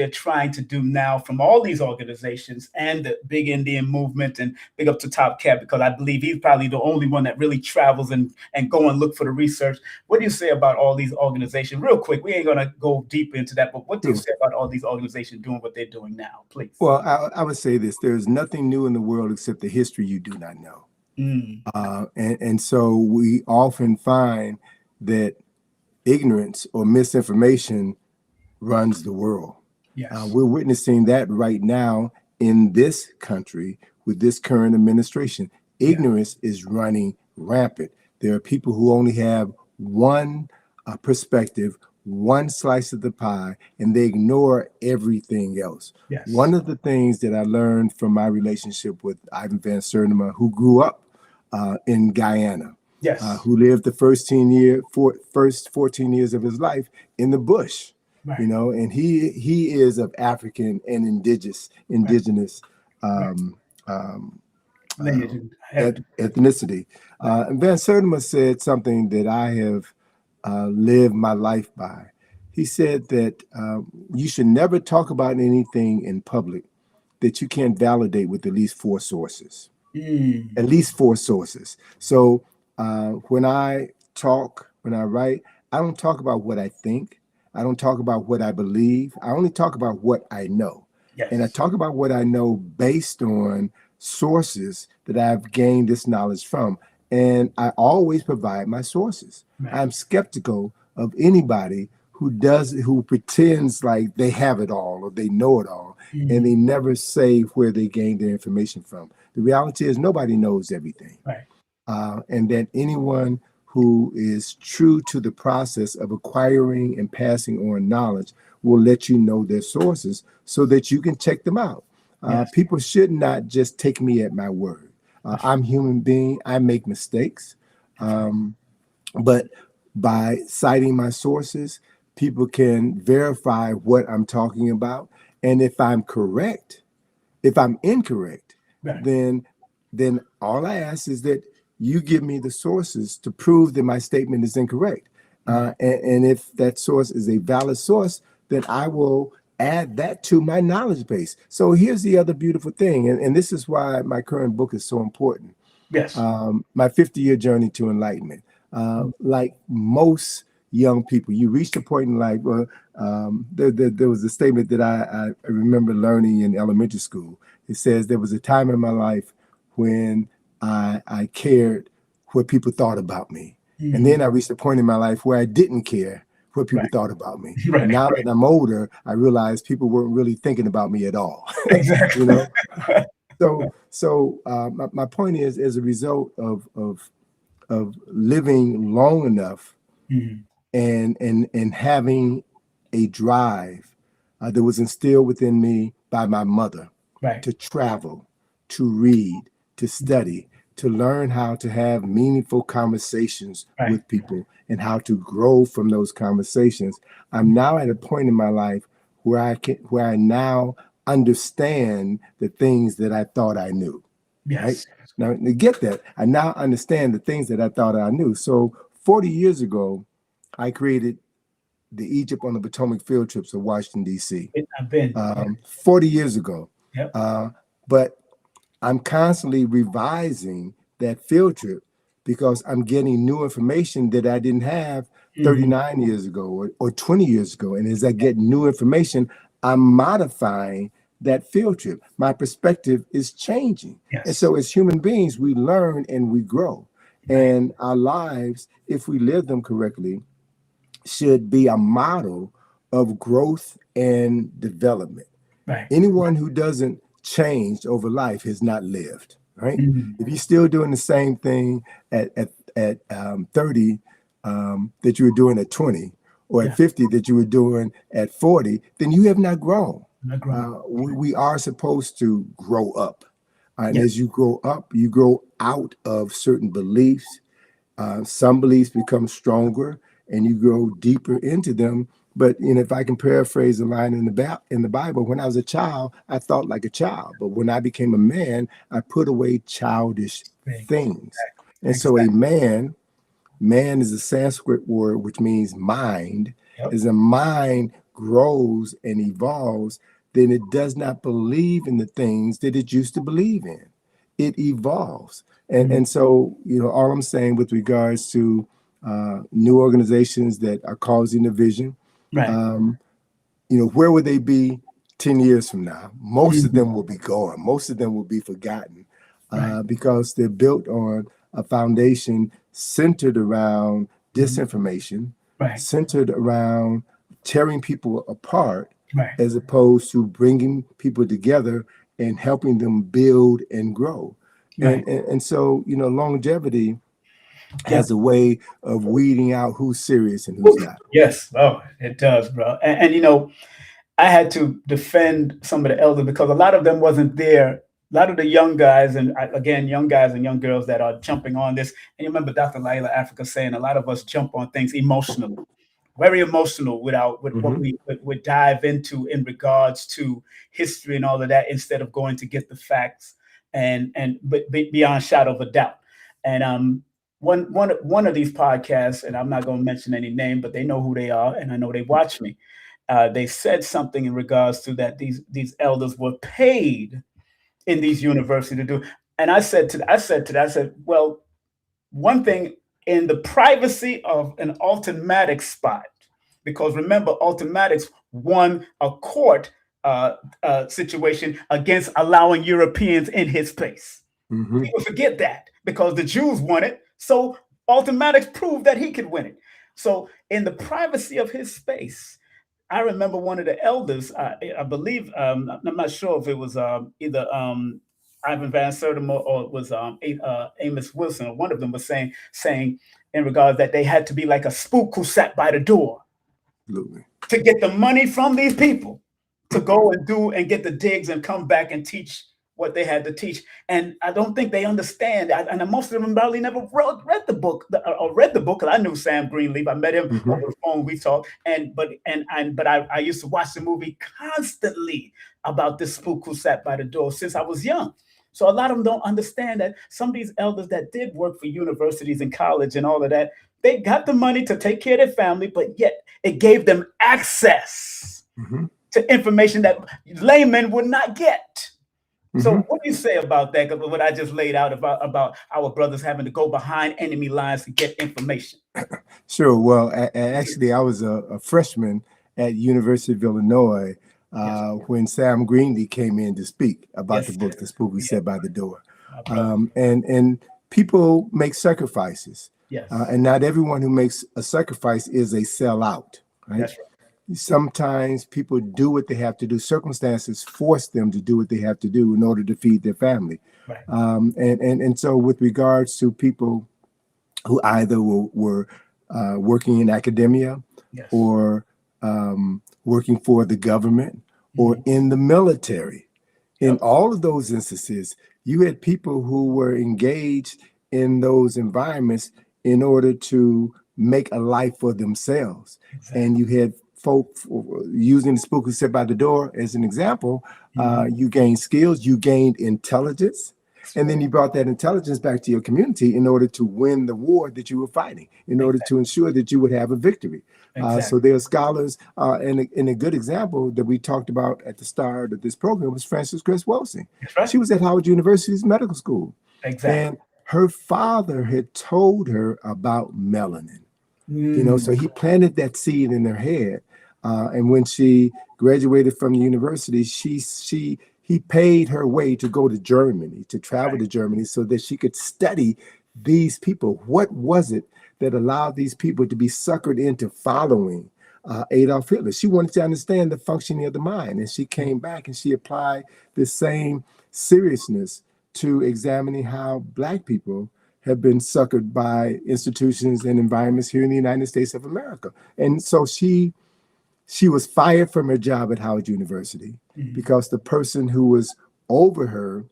trying to do now from all these organizations and the big Indian movement, and big up to Top Cat because I believe he's probably the only one that really travels and go and look for the research. What do you say about all these organizations? Real quick, we ain't gonna go deep into that, but what do you say about all these organizations doing what they're doing now, please? Well, I would say this: there's nothing new in the world except the history you do not know. And so we often find that ignorance or misinformation runs the world. Yes. We're witnessing that right now in this country with this current administration. Ignorance is running rampant. There are people who only have one perspective, one slice of the pie, and they ignore everything else. Yes. One of the things that I learned from my relationship with Ivan Van Sertima, who grew up in Guyana, yes, who lived the first 14 years of his life in the bush, right. And he is of African and indigenous ethnicity. And Van Sertima said something that I have lived my life by. He said that you should never talk about anything in public that you can't validate with at least 4 sources. At least 4 sources. So when I talk, when I write, I don't talk about what I think. I don't talk about what I believe. I only talk about what I know. Yes. And I talk about what I know based on sources that I've gained this knowledge from. And I always provide my sources. Right. I'm skeptical of anybody who pretends like they have it all or they know it all, and they never say where they gained their information from. The reality is nobody knows everything. Right. And that anyone who is true to the process of acquiring and passing on knowledge will let you know their sources so that you can check them out. Yes. People should not just take me at my word. I'm a human being. I make mistakes. But by citing my sources, people can verify what I'm talking about. And if I'm incorrect, right. then all I ask is that you give me the sources to prove that my statement is incorrect. And if that source is a valid source, then I will add that to my knowledge base. So here's the other beautiful thing, and this is why my current book is so important. Yes. My 50-year journey to enlightenment. Like most young people, you reach a point in life where there was a statement that I remember learning in elementary school. It says there was a time in my life when I cared what people thought about me. And then I reached a point in my life where I didn't care what people thought about me. Right. And now that I'm older, I realize people weren't really thinking about me at all. Exactly. So my point is, as a result of living long enough and having a drive that was instilled within me by my mother. Right. to travel, to read, to study, to learn how to have meaningful conversations Right. with people and how to grow from those conversations. I'm now at a point in my life where I now understand the things that I thought I knew. Right? Yes. Now to get that, I now understand the things that I thought I knew. So 40 years ago, I created the Egypt on the Potomac field trips of Washington, D.C. I've been. Yeah. 40 years ago. Yep. But I'm constantly revising that field trip because I'm getting new information that I didn't have Mhm. 39 years ago or 20 years ago. And as I get new information, I'm modifying that field trip. My perspective is changing. And Yes. so as human beings, we learn and we grow. Right. And our lives, if we live them correctly, should be a model of growth and development. Right. Anyone who doesn't change over life has not lived, right? Mhm. If you're still doing the same thing at 30 that you were doing at 20, or at Yeah. 50 that you were doing at 40, then you have not grown. Not grown. We are supposed to grow up. And Yes. as you grow up, you grow out of certain beliefs. Some beliefs become stronger and you grow deeper into them. But if I can paraphrase a line in the Bible, when I was a child, I thought like a child. But when I became a man, I put away childish Things. things. And so Exactly. a man is a Sanskrit word which means mind. Yep. As a mind grows and evolves, then it does not believe in the things that it used to believe in. It evolves. And, Mhm. and so, all I'm saying with regards to new organizations that are causing division, Right. um, where would they be 10 years from now? Most of Mhm. them will be gone. Most of them will be forgotten Right. because they're built on a foundation centered around Mhm. disinformation, Right. centered around tearing people apart, Right. as opposed to bringing people together and helping them build and grow. Right. And so, longevity Yeah. has a way of weeding out who's serious and who's Oof. not. Yes. Oh, it does, bro. And I had to defend some of the elders because a lot of them wasn't there. A lot of the young guys, and again, young guys and young girls that are jumping on this. And you remember Dr. Laila Africa saying a lot of us jump on things emotionally, very emotional with what Hmm. we would dive into in regards to history and all of that instead of going to get the facts but beyond shadow of a doubt. And one of these podcasts, and I'm not going to mention any name, but they know who they are, and I know they watch me. They said something in regards to that these elders were paid in these universities to do. And I said, well, one thing in the privacy of an automatic spot, because remember, automatics won a court situation against allowing Europeans in his space. Hmm. People forget that because the Jews won it. So automatics proved that he could win it. So in the privacy of his space, I remember one of the elders, I believe, I'm not sure if it was either Ivan Van Sertima or it was Amos Wilson, or one of them was saying in regards that they had to be like a spook who sat by the door Absolutely. to get the money from these people to go and do and get the digs and come back and teach what they had to teach. And I don't think they understand. And most of them probably never read the book or read the book. Because I knew Sam Greenleaf. I met him Hmm. over the phone. We talked. But I used to watch the movie constantly about this spook who sat by the door since I was young. So a lot of them don't understand that some of these elders that did work for universities and college and all of that, they got the money to take care of their family, but yet it gave them access Hmm. to information that laymen would not get. So Hmm. what do you say about that? Because what I just laid out about our brothers having to go behind enemy lines to get information. Sure. Well, actually, I was a freshman at University of Illinois Yes, when Sam Greenlee came in to speak about the yes, book, The Spook Who yeah, Sat by the Door. my brother. And people make sacrifices, Yes, and not everyone who makes a sacrifice is a sellout, right? that's right. Sometimes people do what they have to do. Circumstances force them to do what they have to do in order to feed their family. Right. And so, with regards to people who either were working in academia Yes. or working for the government or Mhm. in the military, In Yep. all of those instances, you had people who were engaged in those environments in order to make a life for themselves. And Exactly. you had folk using the spook who sit by the door as an example. Mhm. You gained skills, you gained intelligence, That's and then right. you brought that intelligence back to your community in order to win the war that you were fighting, in order Exactly. to ensure that you would have a victory. So Exactly. there are scholars, and a good example that we talked about at the start of this program was Frances Cress Welsing. That's right. She was at Howard University's medical school, Exactly. and her father had told her about melanin. Mm. So he planted that seed in her head. And when she graduated from the university, he paid her way to go to Germany, to travel Right. to Germany, so that she could study these people. What was it that allowed these people to be suckered into following Adolf Hitler? She wanted to understand the functioning of the mind, and she came back and she applied the same seriousness to examining how Black people have been suckered by institutions and environments here in the United States of America. And so she was fired from her job at Howard University Mhm. because the person who was over her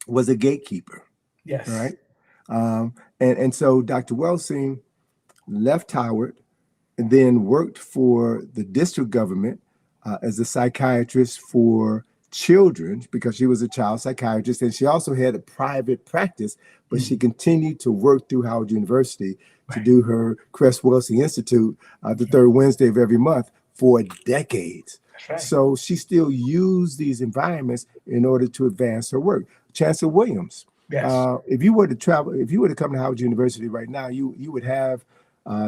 was a gatekeeper. All Yes. right. And so Dr. Welsing left Howard and then worked for the district government as a psychiatrist for children because she was a child psychiatrist, and she also had a private practice, but she Mhm. continued to work through Howard University to Right. do her Cress Welsing Institute the Mhm. third Wednesday of every month for decades. That's right. So she still used these environments in order to advance her work. Chancellor Williams, Yes. if you were to travel, if you were to come to Howard University right now, you would have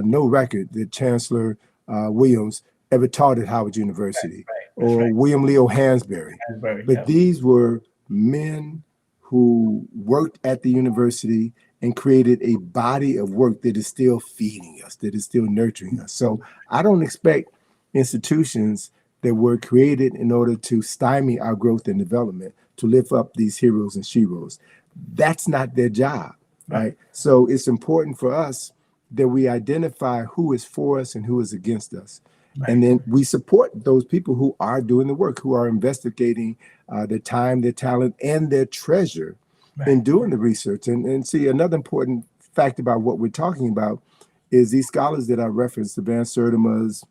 no record that Chancellor Williams ever taught at Howard University Right. That's or right. William Leo Hansberry. Asbury. But Yep. these were men who worked at the university and created a body of work that is still feeding us, that is still nurturing us. So I don't expect institutions that were created in order to stymie our growth and development to lift up these heroes and sheroes. That's not their job, Right. right? So it's important for us that we identify who is for us and who is against us. And Right. then we support those people who are doing the work, who are investigating their time, their talent, and their treasure Right. in doing the research. And see, another important fact about what we're talking about is these scholars that I referenced, the Van Sertimas,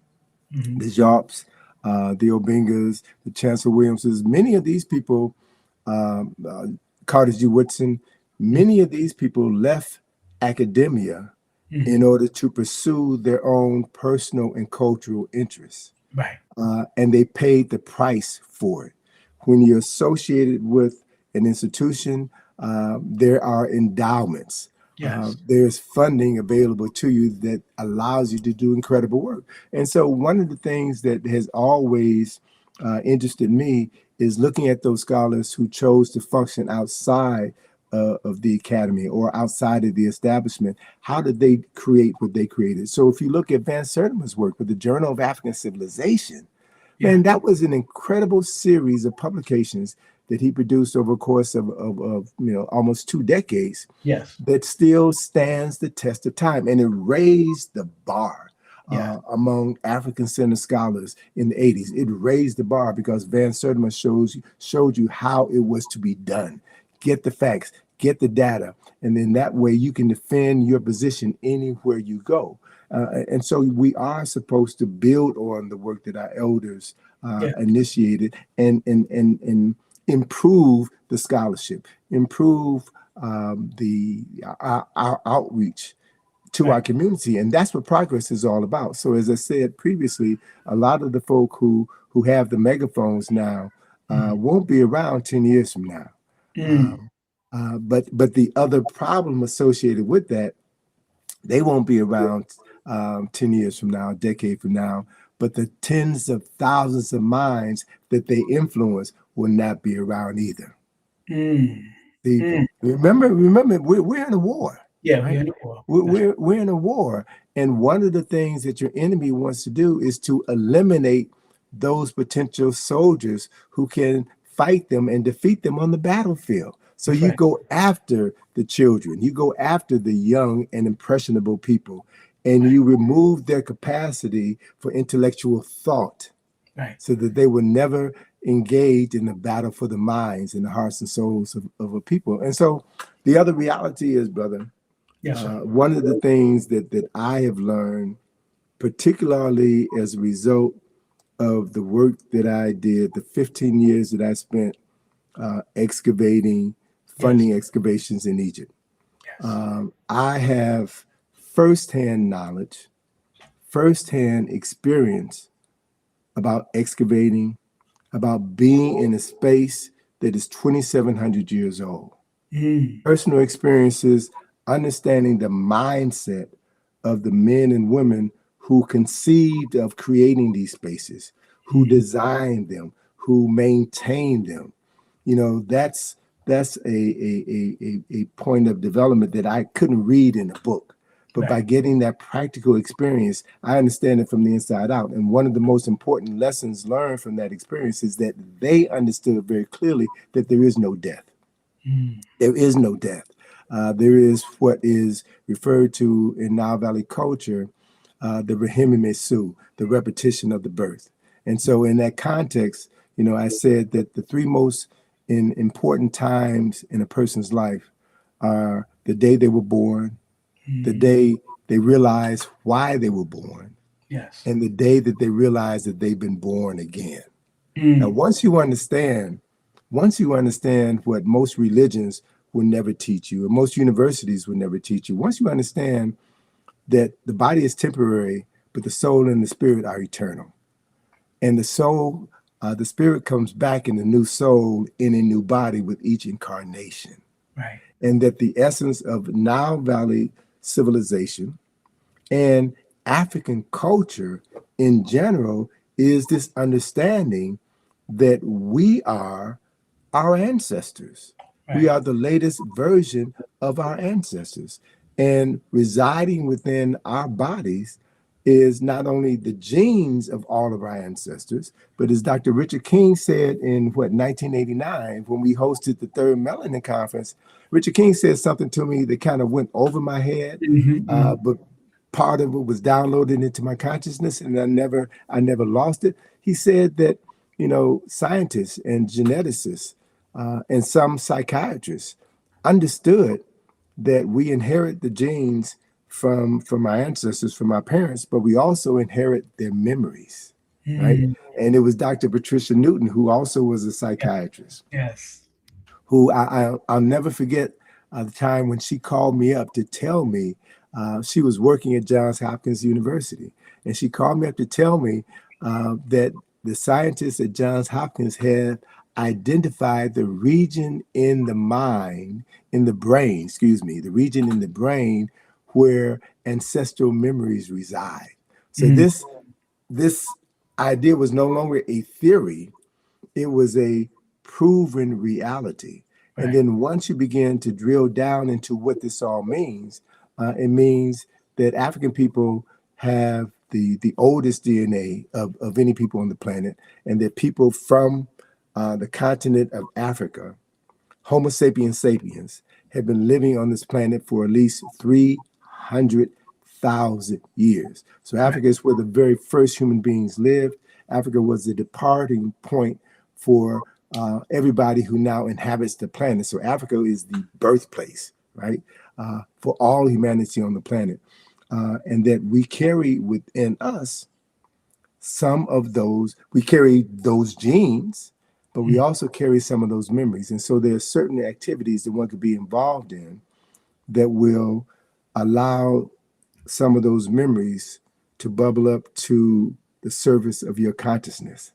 Mhm. the Jarps, the Obingas, the Chancellor Williamses, many of these people, Carter G. Woodson, Mhm. many of these people left academia in Mhm. order to pursue their own personal and cultural interests. Right. And they paid the price for it. When you're associated with an institution, there are endowments. Yes. There's funding available to you that allows you to do incredible work. And so, one of the things that has always interested me is looking at those scholars who chose to function outside of the academy or outside of the establishment. How did they create what they created? So, if you look at Van Sertima's work with the Journal of African Civilization, Yeah. man, that was an incredible series of publications that he produced over a course of almost 2 decades Yes. that still stands the test of time. And it raised the bar Yeah. among African-centered scholars in the 80s. It raised the bar because Van Sertima showed you how it was to be done. Get the facts, get the data, and then that way you can defend your position anywhere you go. And so we are supposed to build on the work that our elders Yeah. initiated and improve the scholarship, improve our outreach to Right. our community, and that's what progress is all about. So, as I said previously, a lot of the folk who have the megaphones now Mhm. won't be around 10 years from now. Mm. Um, but the other problem associated with that, they won't be around 10 years from now, a decade from now. But the tens of thousands of minds that they influence will not be around either. Mm. See, Mm. remember, we're in a war, Yeah. right? We're in the war. We're, That's we're we're in a war, and one of the things that your enemy wants to do is to eliminate those potential soldiers who can fight them and defeat them on the battlefield. So that's you right. go after the children, you go after the young and impressionable people, and Right. you remove their capacity for intellectual thought Right. so that they will never engaged in the battle for the minds and the hearts and souls of a people. And so the other reality is, brother, Yes, sir. one of the things that I have learned, particularly as a result of the work that I did, the 15 years that I spent excavating, Yes. funding excavations in Egypt. Yes. I have firsthand knowledge, firsthand experience about excavating, about being in a space that is 2,700 years old. Mm. Personal experiences, understanding the mindset of the men and women who conceived of creating these spaces, who Mm. designed them, who maintained them. That's a point of development that I couldn't read in a book. But by Right. getting that practical experience, I understand it from the inside out. And one of the most important lessons learned from that experience is that they understood very clearly that there is no death. Mm. There is no death. There is what is referred to in Nile Valley culture, the Rahimi Mesu, the repetition of the birth. And so, in that context, I said that the three most important times in a person's life are the day they were born, the Mm. day they realize why they were born, Yes. and the day that they realize that they've been born again. Now, Mm. once you understand what most religions will never teach you, or most universities will never teach you, once you understand that the body is temporary, but the soul and the spirit are eternal, and the spirit comes back in a new soul in a new body with each incarnation, Right. and that the essence of Nile Valley civilization and African culture in general is this understanding that we are our ancestors. We Right. are the latest version of our ancestors. And residing within our bodies is not only the genes of all of our ancestors, but as Dr. Richard King said in 1989, when we hosted the third Melanin Conference, Richard King said something to me that kind of went over my head, Mm-hmm. but part of it was downloaded into my consciousness, and I never lost it. He said that scientists and geneticists and some psychiatrists understood that we inherit the genes from our ancestors, from our parents, but we also inherit their memories, right? Mm. And it was Dr. Patricia Newton, who also was a Yeah. psychiatrist, Yes. who I'll never forget the time when she called me up to tell me she was working at Johns Hopkins University, and she called me up to tell me that the scientists at Johns Hopkins had identified the region in the mind, in the brain, excuse me, the region in the brain where ancestral memories reside. So Mm. this idea was no longer a theory, it was a proven reality. And Right. then once you begin to drill down into what this all means, it means that African people have the oldest DNA of any people on the planet, and that people from the continent of Africa, Homo sapiens sapiens, have been living on this planet for at least 300,000 years. So Right. Africa is where the very first human beings lived. Africa was the departing point for everybody who now inhabits the planet. So Africa is the birthplace, right, for all humanity on the planet. And that we carry within us we carry those genes, but we Mm. also carry some of those memories. And so there are certain activities that one could be involved in that will allow some of those memories to bubble up to the surface of your consciousness.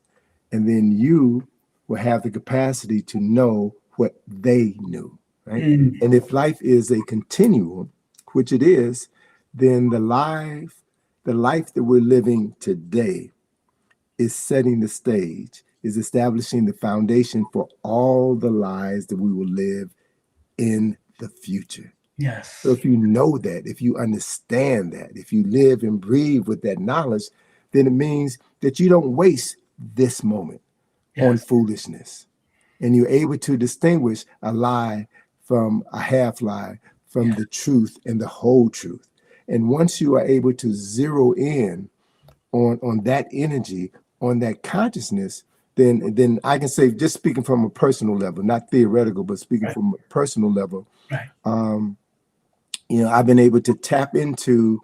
And then you will have the capacity to know what they knew, right? Mm. And if life is a continuum, which it is, then the life that we're living today is setting the stage, is establishing the foundation for all the lives that we will live in the future. So Yes. if you know that, if you understand that, if you live and breathe with that knowledge, then it means that you don't waste this moment on Yes. foolishness. And you're able to distinguish a lie from a half lie, from Yes. the truth and the whole truth. And once you are able to zero in on that energy, on that consciousness, then I can say, just speaking from a personal level, not theoretical, but speaking Right. from a personal level, Right. I've been able to tap into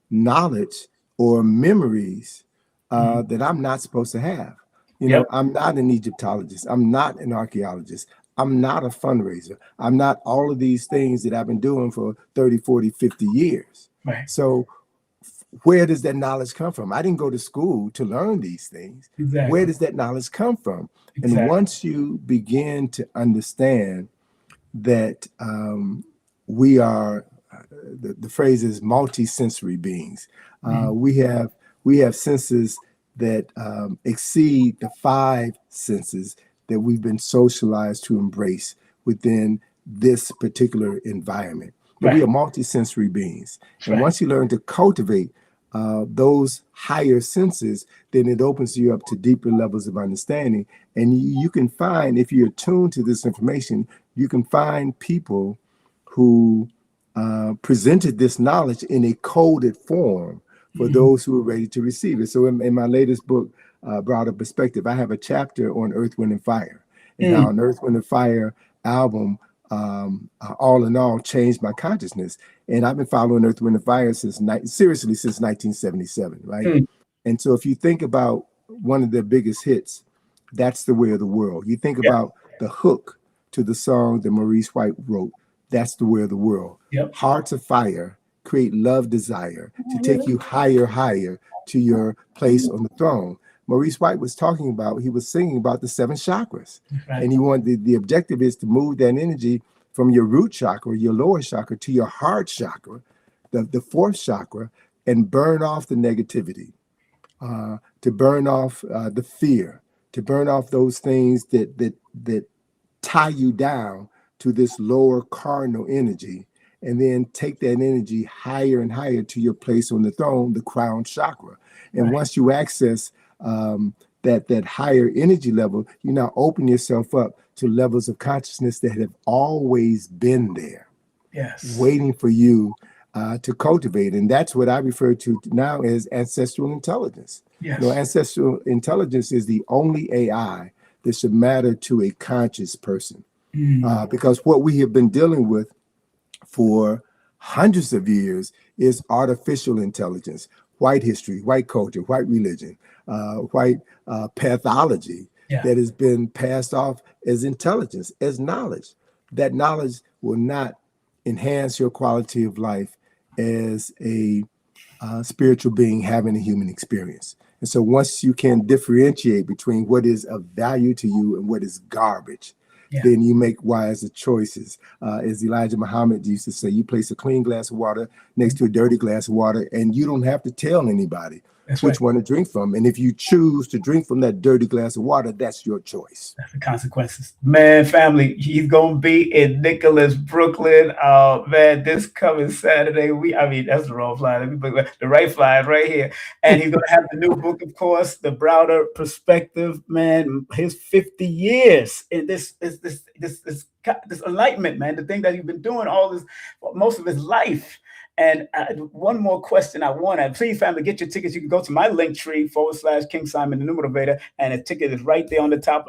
knowledge or memories that I'm not supposed to have. Yep. I'm not an Egyptologist. I'm not an archaeologist. I'm not a fundraiser. I'm not all of these things that I've been doing for 30, 40, 50 years. Right. So where does that knowledge come from? I didn't go to school to learn these things. Exactly. Where does that knowledge come from? Exactly. And once you begin to understand that we are, the phrase is multi-sensory beings. We have senses that exceed the 5 senses that we've been socialized to embrace within this particular environment. But we are multi-sensory beings. And once you learn to cultivate those higher senses, then it opens you up to deeper levels of understanding. And you can find, if you're attuned to this information, you can find people who presented this knowledge in a coded form for those who are ready to receive it. So in my latest book, Browder Perspective, I have a chapter on Earth, Wind, and Fire, and how an Earth, Wind, and Fire album, all in all, changed my consciousness. And I've been following Earth, Wind, and Fire since 1977, right? And so if you think about one of their biggest hits, That's the Way of the World. You think about the hook to the song that Maurice White wrote, That's the Way of the World. Hearts of Fire create love desire to take you higher, higher to your place on the throne. Maurice White was talking about, he was singing about the 7 chakras. And he wanted, the objective is to move that energy from your root chakra, your lower chakra, to your heart chakra, the 4th chakra, and burn off the negativity, to burn off the fear, to burn off those things that tie you down to this lower cardinal energy, and then take that energy higher and higher to your place on the throne, the crown chakra. And once you access that higher energy level, you now open yourself up to levels of consciousness that have always been there, waiting for you to cultivate. And that's what I refer to now as ancestral intelligence. Ancestral intelligence is the only AI that should matter to a conscious person, because what we have been dealing with for hundreds of years is artificial intelligence, white history, white culture, white religion, white pathology that has been passed off as intelligence, as knowledge. That knowledge will not enhance your quality of life as a spiritual being having a human experience. And so once you can differentiate between what is of value to you and what is garbage, then you make wiser choices. As Elijah Muhammad used to say, you place a clean glass of water next to a dirty glass of water, and you don't have to tell anybody which one to drink from. And if you choose to drink from that dirty glass of water, that's your choice. That's the consequences. Man, family, he's going to be in Nicholas, Brooklyn. Man, this coming Saturday. That's the wrong flyer. The right flyer is right here. And he's going to have the new book, of course, The Browder Perspective. Man, his 50 years in this enlightenment, man, the thing that he's been doing most of his life. And one more question I want to, please, family, get your tickets. You can go to my link tree /King Simon, the New Motivator, and the ticket is right there on the top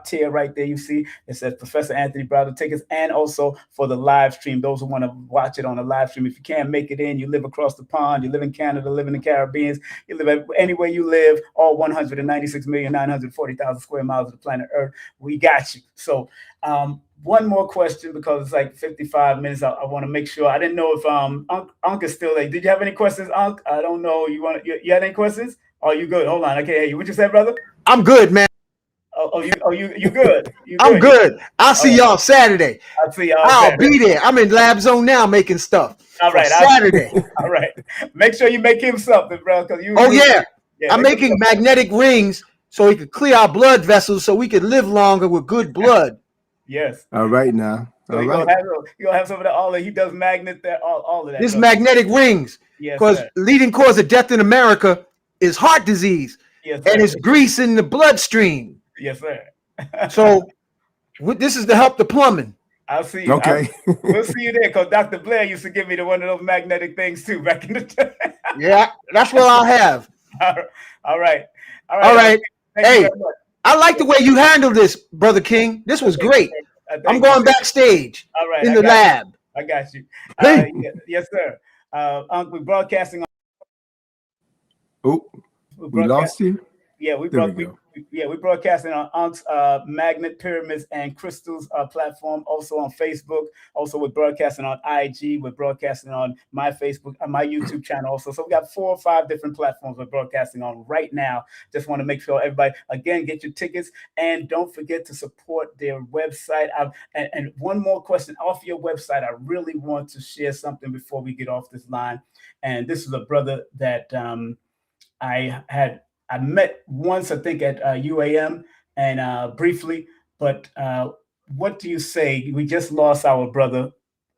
tier right there. You see, it says Professor Anthony Browder tickets, and also for the live stream, those who want to watch it on the live stream. If you can't make it in, you live across the pond, you live in Canada, live in the Caribbean, you live anywhere you live, all 196,940,000 square miles of the planet Earth, we got you. So, one more question, because it's like 55 minutes. I want to make sure. I didn't know if Unc is still there. Did you have any questions, Unc? I don't know. You had any questions? Oh, you good? Hold on. I can't hear you. What you said, brother? I'm good, man. You good? I'm good. I'll see y'all Saturday. I'll see y'all. I'll be there. I'm in Lab Zone now making stuff. All right, Saturday. All right. Make sure you make him something, bro. I'm making magnetic rings so he could clear our blood vessels, so we could live longer with good blood. Yes. All right now. So you're gonna have some of that. All that he does magnet that. All of that. This magnetic rings, because leading cause of death in America is heart disease, and it's grease in the bloodstream. Yes, sir. So this is to help the plumbing. I'll see you. Okay. We'll see you there, because Dr. Blair used to give me one of those magnetic things too back in the day. Yeah, that's what I'll have. All right. Hey, I like the way you handled this, Brother King. This was great. I'm going backstage. All right, in the lab. I got you. Hey. Yes, sir. We're broadcasting on. Oh, we lost you. Yeah, we're broadcasting on Unc's Magnet Pyramids and Crystals platform, also on Facebook. Also, we're broadcasting on IG. We're broadcasting on my Facebook, my YouTube channel also. So we got 4 or 5 different platforms we're broadcasting on right now. Just want to make sure everybody, again, get your tickets and don't forget to support their website. And one more question off your website. I really want to share something before we get off this line. And this is a brother that I met once, I think, at UAM and briefly. But what do you say? We just lost our brother,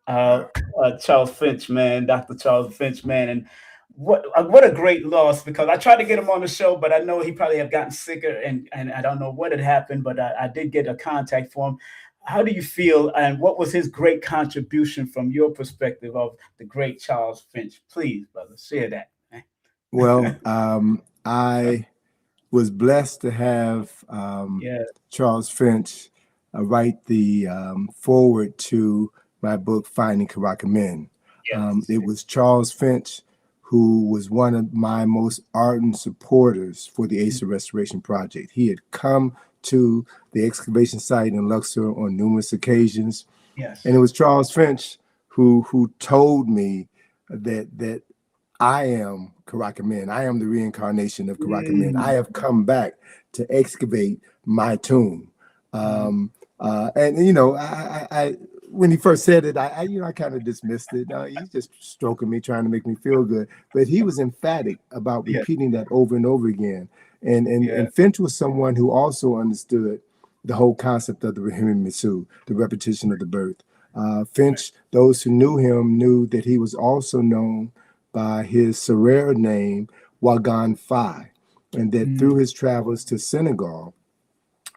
Charles Finch, man, Dr. Charles Finch, man, and what a great loss, because I tried to get him on the show, but I know he probably have gotten sicker, and I don't know what had happened, but I did get a contact for him. How do you feel, and what was his great contribution from your perspective of the great Charles Finch? Please, brother, share that. Well, I was blessed to have Charles Finch write the foreword to my book, Finding Karaka Men. It was Charles Finch who was one of my most ardent supporters for the Asa Restoration Project. He had come to the excavation site in Luxor on numerous occasions. And it was Charles Finch who told me that I am Karaka Men. I am the reincarnation of Karaka Men. I have come back to excavate my tomb. And you know, I when he first said it, I kind of dismissed it. He's just stroking me, trying to make me feel good. But he was emphatic about repeating that over and over again. And Finch was someone who also understood the whole concept of the Rahim Misu, the repetition of the birth. Finch, those who knew him knew that he was also known by his Serer name, Wagan Fai, and that through his travels to Senegal,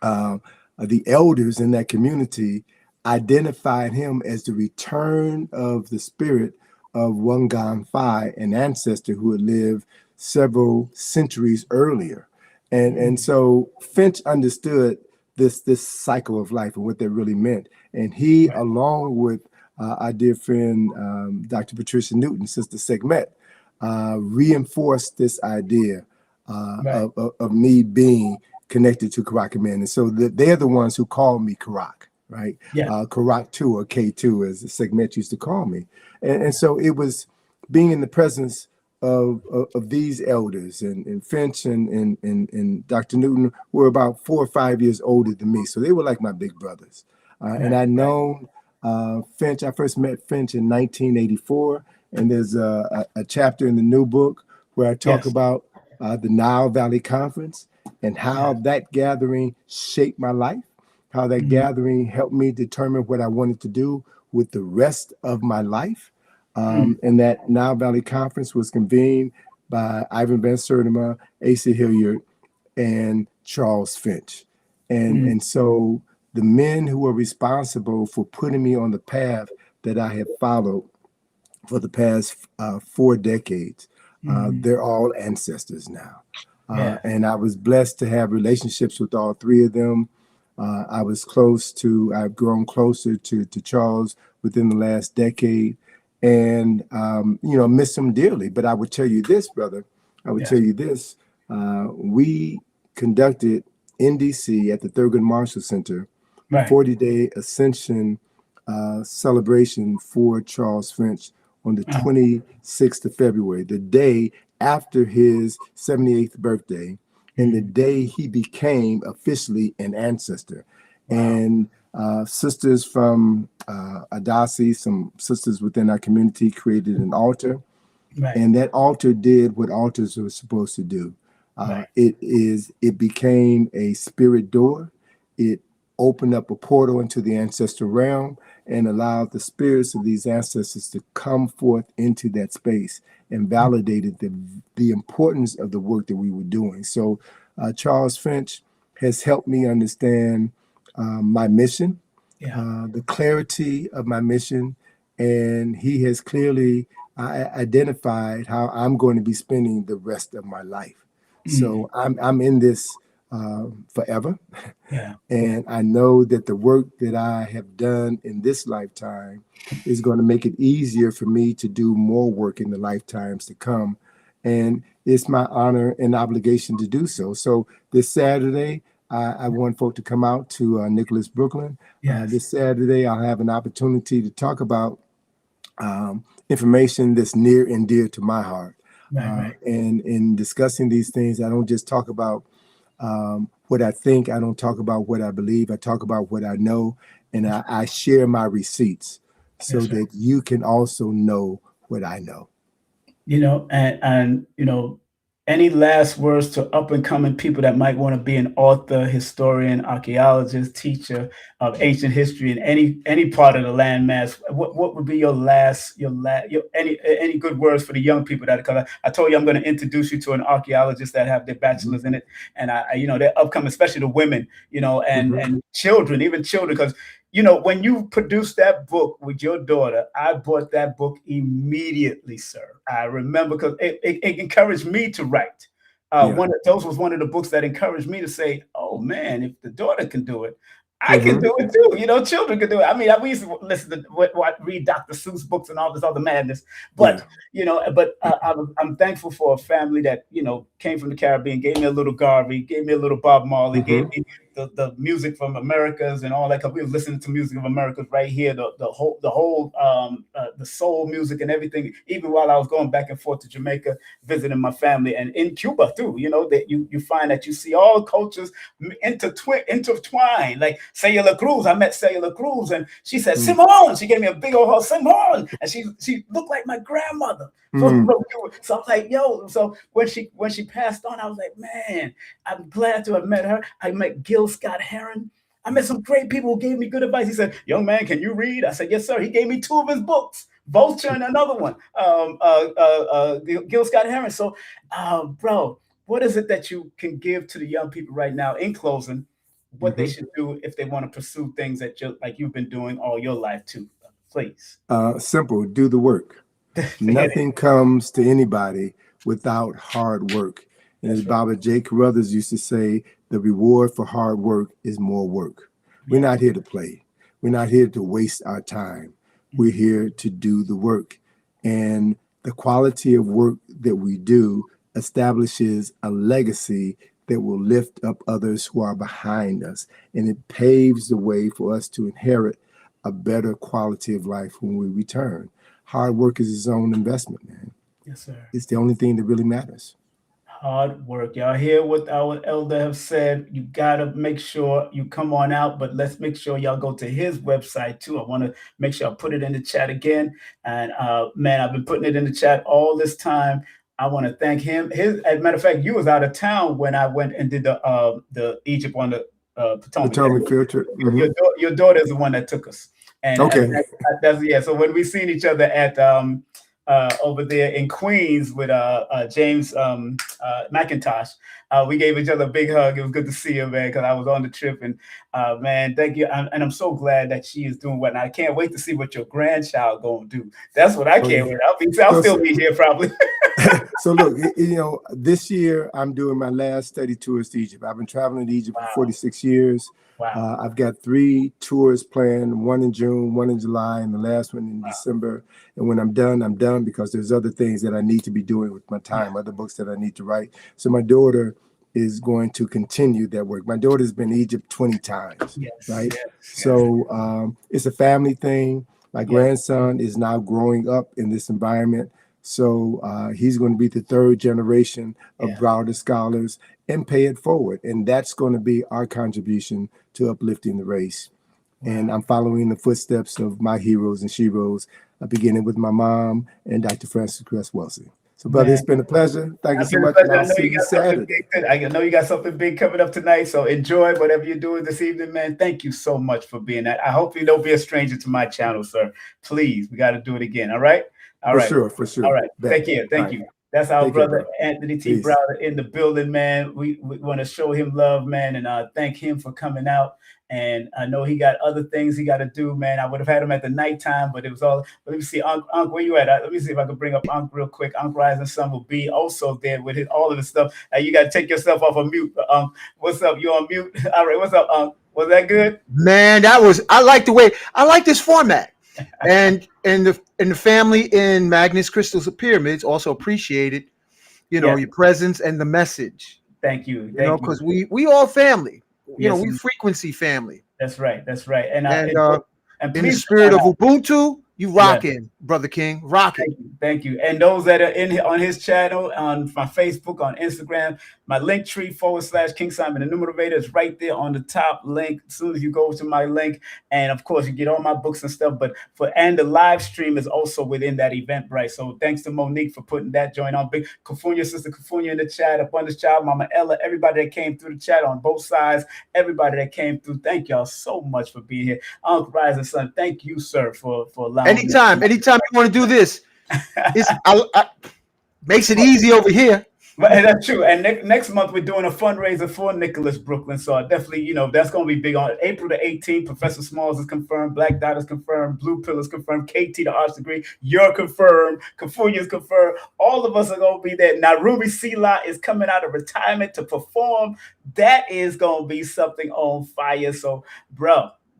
the elders in that community identified him as the return of the spirit of Wangan Fai, an ancestor who had lived several centuries earlier. And so Finch understood this cycle of life and what that really meant. And he, along with our dear friend, Dr. Patricia Newton, Sister Segmet, reinforced this idea of me being connected to Karaka Men. And so they're the ones who call me Karak, right? Karak 2 or K2, as Segmet used to call me. And so it was being in the presence of these elders, and Finch and Dr. Newton were about 4 or 5 years older than me. So they were like my big brothers. And I'd known Finch. I first met Finch in 1984, and there's a chapter in the new book where I talk about the Nile Valley Conference and how that gathering shaped my life, how that gathering helped me determine what I wanted to do with the rest of my life. And that Nile Valley Conference was convened by Ivan Van Sertima, Asa Hilliard, and Charles Finch. And so the men who were responsible for putting me on the path that I have followed for the past 4 decades, they're all ancestors now. And I was blessed to have relationships with all 3 of them. I've grown closer to Charles within the last decade, and miss him dearly. But I would tell you this, brother, we conducted in DC at the Thurgood Marshall Center 40-day ascension celebration for Charles Finch on the 26th of February, the day after his 78th birthday, and the day he became officially an ancestor. And sisters from Adasi, some sisters within our community, created an altar, and that altar did what altars were supposed to do. It became a spirit door. It opened up a portal into the ancestral realm and allowed the spirits of these ancestors to come forth into that space, and validated the importance of the work that we were doing. So Charles Finch has helped me understand my mission, the clarity of my mission, and he has clearly identified how I'm going to be spending the rest of my life. So I'm in this forever. Yeah. And I know that the work that I have done in this lifetime is going to make it easier for me to do more work in the lifetimes to come. And it's my honor and obligation to do so. So this Saturday, I want folk to come out to Nicholas, Brooklyn. Yes. This Saturday, I'll have an opportunity to talk about information that's near and dear to my heart. Right. And in discussing these things, I don't just talk about what I think. I don't talk about what I believe. I talk about what I know, and I share my receipts so that you can also know what I know. You know, and you know, any last words to up and coming people that might want to be an author, historian, archaeologist, teacher of ancient history in any part of the landmass? What would be your any good words for the young people that, because I told you I'm going to introduce you to an archaeologist that have their bachelor's in it, and I you know, they're upcoming, especially the women, you know, and children, even children, because you know, when you produced that book with your daughter, I bought that book immediately, sir. I remember because it encouraged me to write. Those was one of the books that encouraged me to say, "Oh man, if the daughter can do it, I can do it too." You know, children can do it. I mean, we used to listen to read Dr. Seuss books and all this other madness, but you know, I'm thankful for a family that, you know, came from the Caribbean, gave me a little Garvey, gave me a little Bob Marley, gave me the music from Americas and all that, because we were listening to music of Americas right here, the whole the soul music and everything, even while I was going back and forth to Jamaica visiting my family, and in Cuba too. You know, that you find that you see all cultures intertwined. Like Celia Cruz, I met Celia Cruz and she said, Simone, she gave me a big old hug, Simone, and she looked like my grandmother. So I was like, yo, so when she passed on, I was like, man, I'm glad to have met her. I met Gil Scott Heron. I met some great people who gave me good advice. He said, young man, can you read? I said, yes, sir. He gave me 2 of his books, Vulture and another one, Gil Scott Heron. So, bro, what is it that you can give to the young people right now, in closing, what they should do if they want to pursue things that like you've been doing all your life too? Please. Simple, do the work. Nothing comes to anybody without hard work. And as Baba J. Carruthers used to say, the reward for hard work is more work. We're not here to play. We're not here to waste our time. We're here to do the work. And the quality of work that we do establishes a legacy that will lift up others who are behind us. And it paves the way for us to inherit a better quality of life when we return. Hard work is its own investment, man. Yes, sir. It's the only thing that really matters. Hard work. Y'all hear what our elder have said. You got to make sure you come on out, but let's make sure y'all go to his website too. I want to make sure I put it in the chat again. And man, I've been putting it in the chat all this time. I want to thank him. As a matter of fact, you was out of town when I went and did the Egypt on the Potomac field trip. Your daughter is the one that took us. And that's so when we seen each other at over there in Queens with James McIntosh, we gave each other a big hug. It was good to see her, man, because I was on the trip. And man, thank you. And I'm so glad that she is doing well. And I can't wait to see what your grandchild gonna do. That's what I can't wait. I'll still be here probably. So look, you know, this year I'm doing my last study tours to Egypt. I've been traveling to Egypt for 46 years. Wow. I've got 3 tours planned, one in June, one in July, and the last one in December. And when I'm done because there's other things that I need to be doing with my time, other books that I need to write. So my daughter is going to continue that work. My daughter's been in Egypt 20 times, right? So it's a family thing. My grandson is now growing up in this environment. So he's going to be the 3rd generation of Browder scholars and pay it forward. And that's going to be our contribution to uplifting the race. And I'm following the footsteps of my heroes and sheroes, beginning with my mom and Dr. Frances Cress Wilson. So, brother, it's been a pleasure. Thank you so much. And I'll see you Saturday. I know you got something big coming up tonight, so enjoy whatever you're doing this evening, man. Thank you so much for being that. I hope you don't be a stranger to my channel, sir. Please, we got to do it again. All right? All right. For sure. All right. Take care. Thank you. That's our brother Anthony T. Browder in the building, man. We want to show him love, man, and thank him for coming out. And I know he got other things he got to do, man. I would have had him at the nighttime, but it was all. Let me see, Unc, where you at? Let me see if I can bring up Unc real quick. Unc Rising Sun will be also there with all of the stuff. You got to take yourself off of mute. What's up? You on mute? All right. What's up, Unc? Was that good? Man, I like this format. And the family in Magnus Crystals of Pyramids also appreciated, your presence and the message. Thank you. Because we all family. We frequency family. That's right. And in the spirit of Ubuntu, you rocking, Brother King, rocking. Thank you. And those that are on his channel, on my Facebook, on Instagram, my link tree /King Simon the New Motivator is right there on the top link. As soon as you go to my link, and of course you get all my books and stuff. And the live stream is also within that Eventbrite. So thanks to Monique for putting that joint on. Big Kafunya, Sister Kafunya in the chat, Abundance Child, Mama Ella, everybody that came through the chat on both sides, everybody that came through. Thank y'all so much for being here. Uncle Rising Sun, thank you, sir, for allowing anytime you want to do this. Makes it easy over here. But that's true. And next month we're doing a fundraiser for Nicholas Brooklyn. So I definitely, that's going to be big on April the 18th. Professor Smalls is confirmed. Black Dot is confirmed. Blue Pill is confirmed. KT, the arts degree, you're confirmed. Kafunya is confirmed. All of us are going to be there. Now Ruby Sela is coming out of retirement to perform. That is going to be something on fire. So,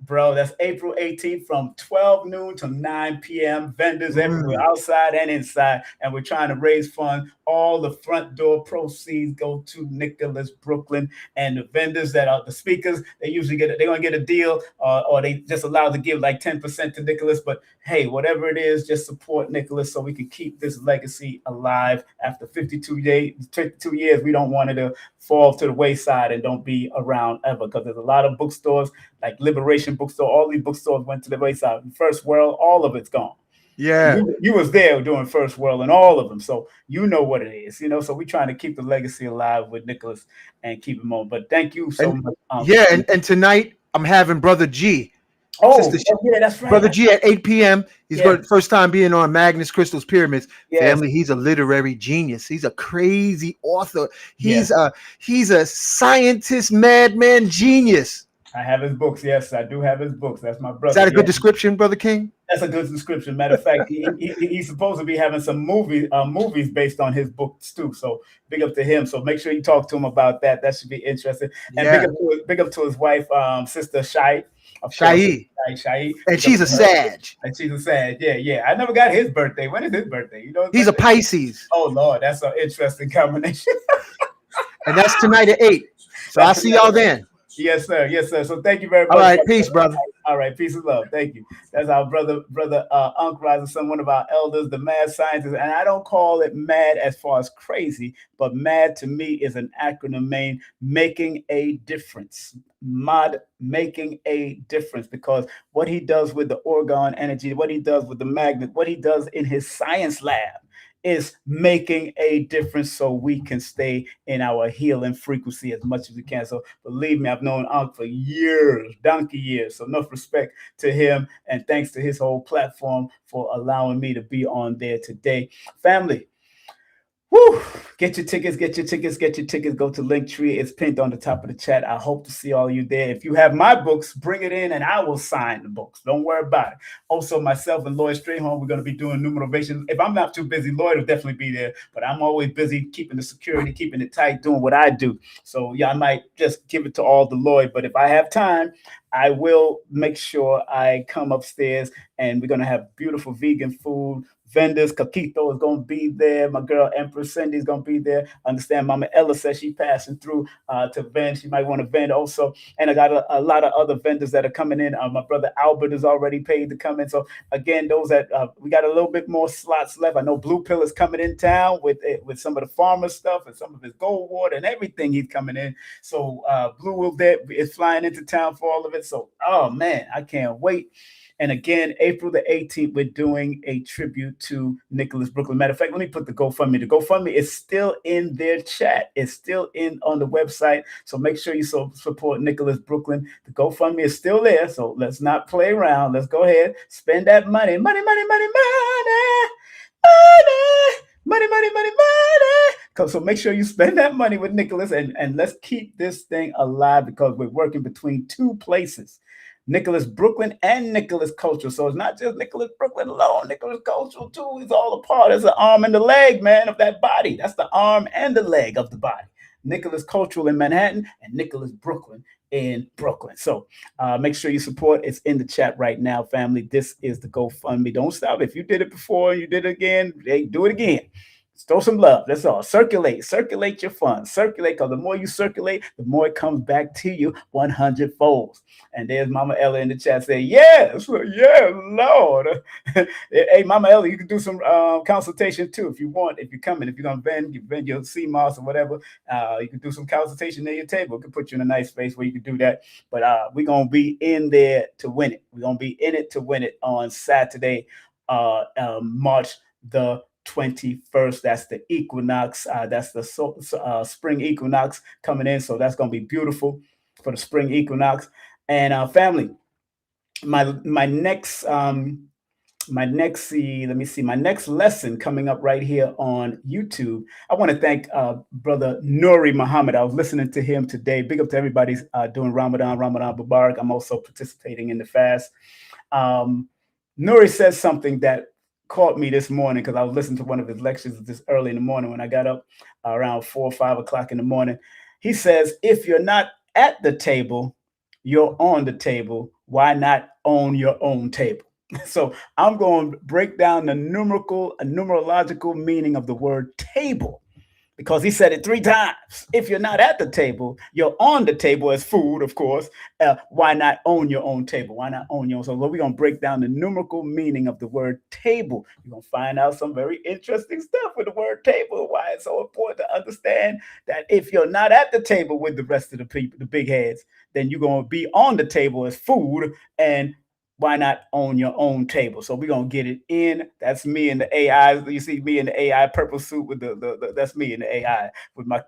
Bro, that's April 18th from 12 noon to 9 p.m. Vendors everywhere, outside and inside. And we're trying to raise funds. All the front door proceeds go to Nicholas Brooklyn. And the vendors that are the speakers, they're going to get a deal or they just allowed to give like 10% to Nicholas. But hey, whatever it is, just support Nicholas so we can keep this legacy alive. After 52 years, we don't want it to fall to the wayside and don't be around ever, because there's a lot of bookstores like Liberation Bookstore. All these bookstores went to the wayside. First World, all of it's gone. Yeah, you was there doing First World and all of them, so you know what it is. So we're trying to keep the legacy alive with Nicholas and keep him on. But thank you so much. And tonight I'm having Brother G. That's right. Brother G at 8 p.m. He's going first time being on Magnus Crystals Pyramids. Family, he's a literary genius. He's a crazy author. He's a scientist, madman genius. I have his books. Yes, I do have his books. That's my brother. Is that a good description, Brother King? That's a good description. Matter of fact, he's supposed to be having some movies based on his books too. So big up to him. So make sure you talk to him about that. That should be interesting. And big up to his wife, Sister Shai. Shai. And she's a Sag. And she's a Sag. Yeah. I never got his birthday. When is his birthday? He's a Pisces. Oh Lord, that's an interesting combination. And that's tonight at 8. So I'll see y'all then. Yes, sir. So thank you very much. All right, peace, brother. All right, peace and love. Thank you. That's our brother, Unc Rising Sun, one of our elders, the mad scientist. And I don't call it mad as far as crazy, but mad to me is an acronym mean making a difference. MOD, making a difference, because what he does with the orgone energy, what he does with the magnet, what he does in his science lab is making a difference so we can stay in our healing frequency as much as we can. So believe me, I've known Unc for years, donkey years. So enough respect to him, and thanks to his whole platform for allowing me to be on there today. Family, woo, get your tickets. Go to Linktree. It's pinned on the top of the chat. I hope to see all of you there. If you have my books, bring it in and I will sign the books. Don't worry about it. Also, myself and Lloyd Strayhorn, we're going to be doing new motivations. If I'm not too busy, Lloyd will definitely be there, but I'm always busy keeping the security, keeping it tight, doing what I do. So yeah, I might just give it to all the Lloyd, but if I have time, I will make sure I come upstairs, and we're going to have beautiful vegan food. Vendors, Kakito is going to be there. My girl Empress Cindy is going to be there. I understand Mama Ella says she's passing through to vend. She might want to vend also. And I got a lot of other vendors that are coming in. My brother Albert is already paid to come in. So again, those that we got a little bit more slots left. I know Blue Pill is coming in town with some of the farmer stuff and some of his gold water and everything. He's coming in. So Blue will is flying into town for all of it. So, oh man, I can't wait. And again, April the 18th, we're doing a tribute to Nicholas Brooklyn. Matter of fact, let me put the GoFundMe. The GoFundMe is still in their chat. It's still on the website. So make sure you support Nicholas Brooklyn. The GoFundMe is still there. So let's not play around. Let's go ahead, spend that money. Money. Money, money, money, money. So make sure you spend that money with Nicholas, and let's keep this thing alive because we're working between two places. Nicholas Brooklyn and Nicholas Cultural. So it's not just Nicholas Brooklyn alone. Nicholas Cultural too is all a part. It's the arm and the leg, man, of that body. That's the arm and the leg of the body. Nicholas Cultural in Manhattan and Nicholas Brooklyn in Brooklyn. So make sure you support. It's in the chat right now, family. This is the GoFundMe. Don't stop. If you did it before and you did it again, hey, do it again. Throw some love. That's all. Circulate your funds. Circulate, because the more you circulate, the more it comes back to you 100 folds. And there's Mama Ella in the chat saying, yes, yeah, Lord. Hey, Mama Ella, you can do some consultation too if you want. If you're coming, if you're going to vend your CMOS or whatever, you can do some consultation near your table. It can put you in a nice space where you can do that. But we're going to be in there to win it. We're going to be in it to win it on Saturday, March the 21st. That's the equinox. That's the spring equinox coming in. So that's going to be beautiful for the spring equinox. And family, my next lesson coming up right here on YouTube. I want to thank brother Nuri Muhammad. I was listening to him today. Big up to everybody doing Ramadan Mubarak. I'm also participating in the fast. Nuri says something that caught me this morning because I was listening to one of his lectures this early in the morning when I got up around 4 or 5 o'clock in the morning. He says, if you're not at the table, you're on the table. Why not own your own table? So I'm going to break down the numerological meaning of the word table, because he said it 3 times. If you're not at the table, you're on the table as food, of course. Why not own your own table? Why not own your own? So we're going to break down the numerical meaning of the word table. You're going to find out some very interesting stuff with the word table, why it's so important to understand that if you're not at the table with the rest of the people, the big heads, then you're going to be on the table as food, and why not own your own table? So we're gonna get it in. That's me in the AI. You see me in the AI purple suit with the that's me in the AI with my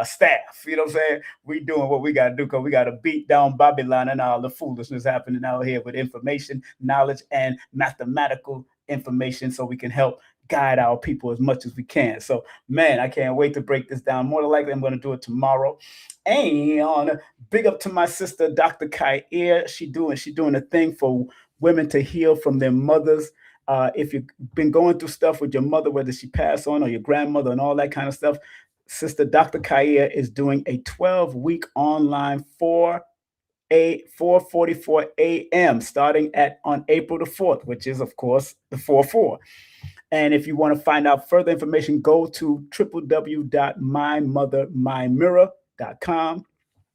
staff. You know what I'm saying? We doing what we gotta do because we gotta beat down Babylon and all the foolishness happening out here with information, knowledge, and mathematical information, so we can help guide our people as much as we can. So, man, I can't wait to break this down. More than likely, I'm going to do it tomorrow. And big up to my sister, Dr. Kair. She doing a thing for women to heal from their mothers. If you've been going through stuff with your mother, whether she passed on or your grandmother and all that kind of stuff, Sister Dr. Kair is doing a 12-week online 4:44 a.m. starting on April the 4th, which is, of course, the 4/4. And if you want to find out further information, go to www.mymothermymirror.com.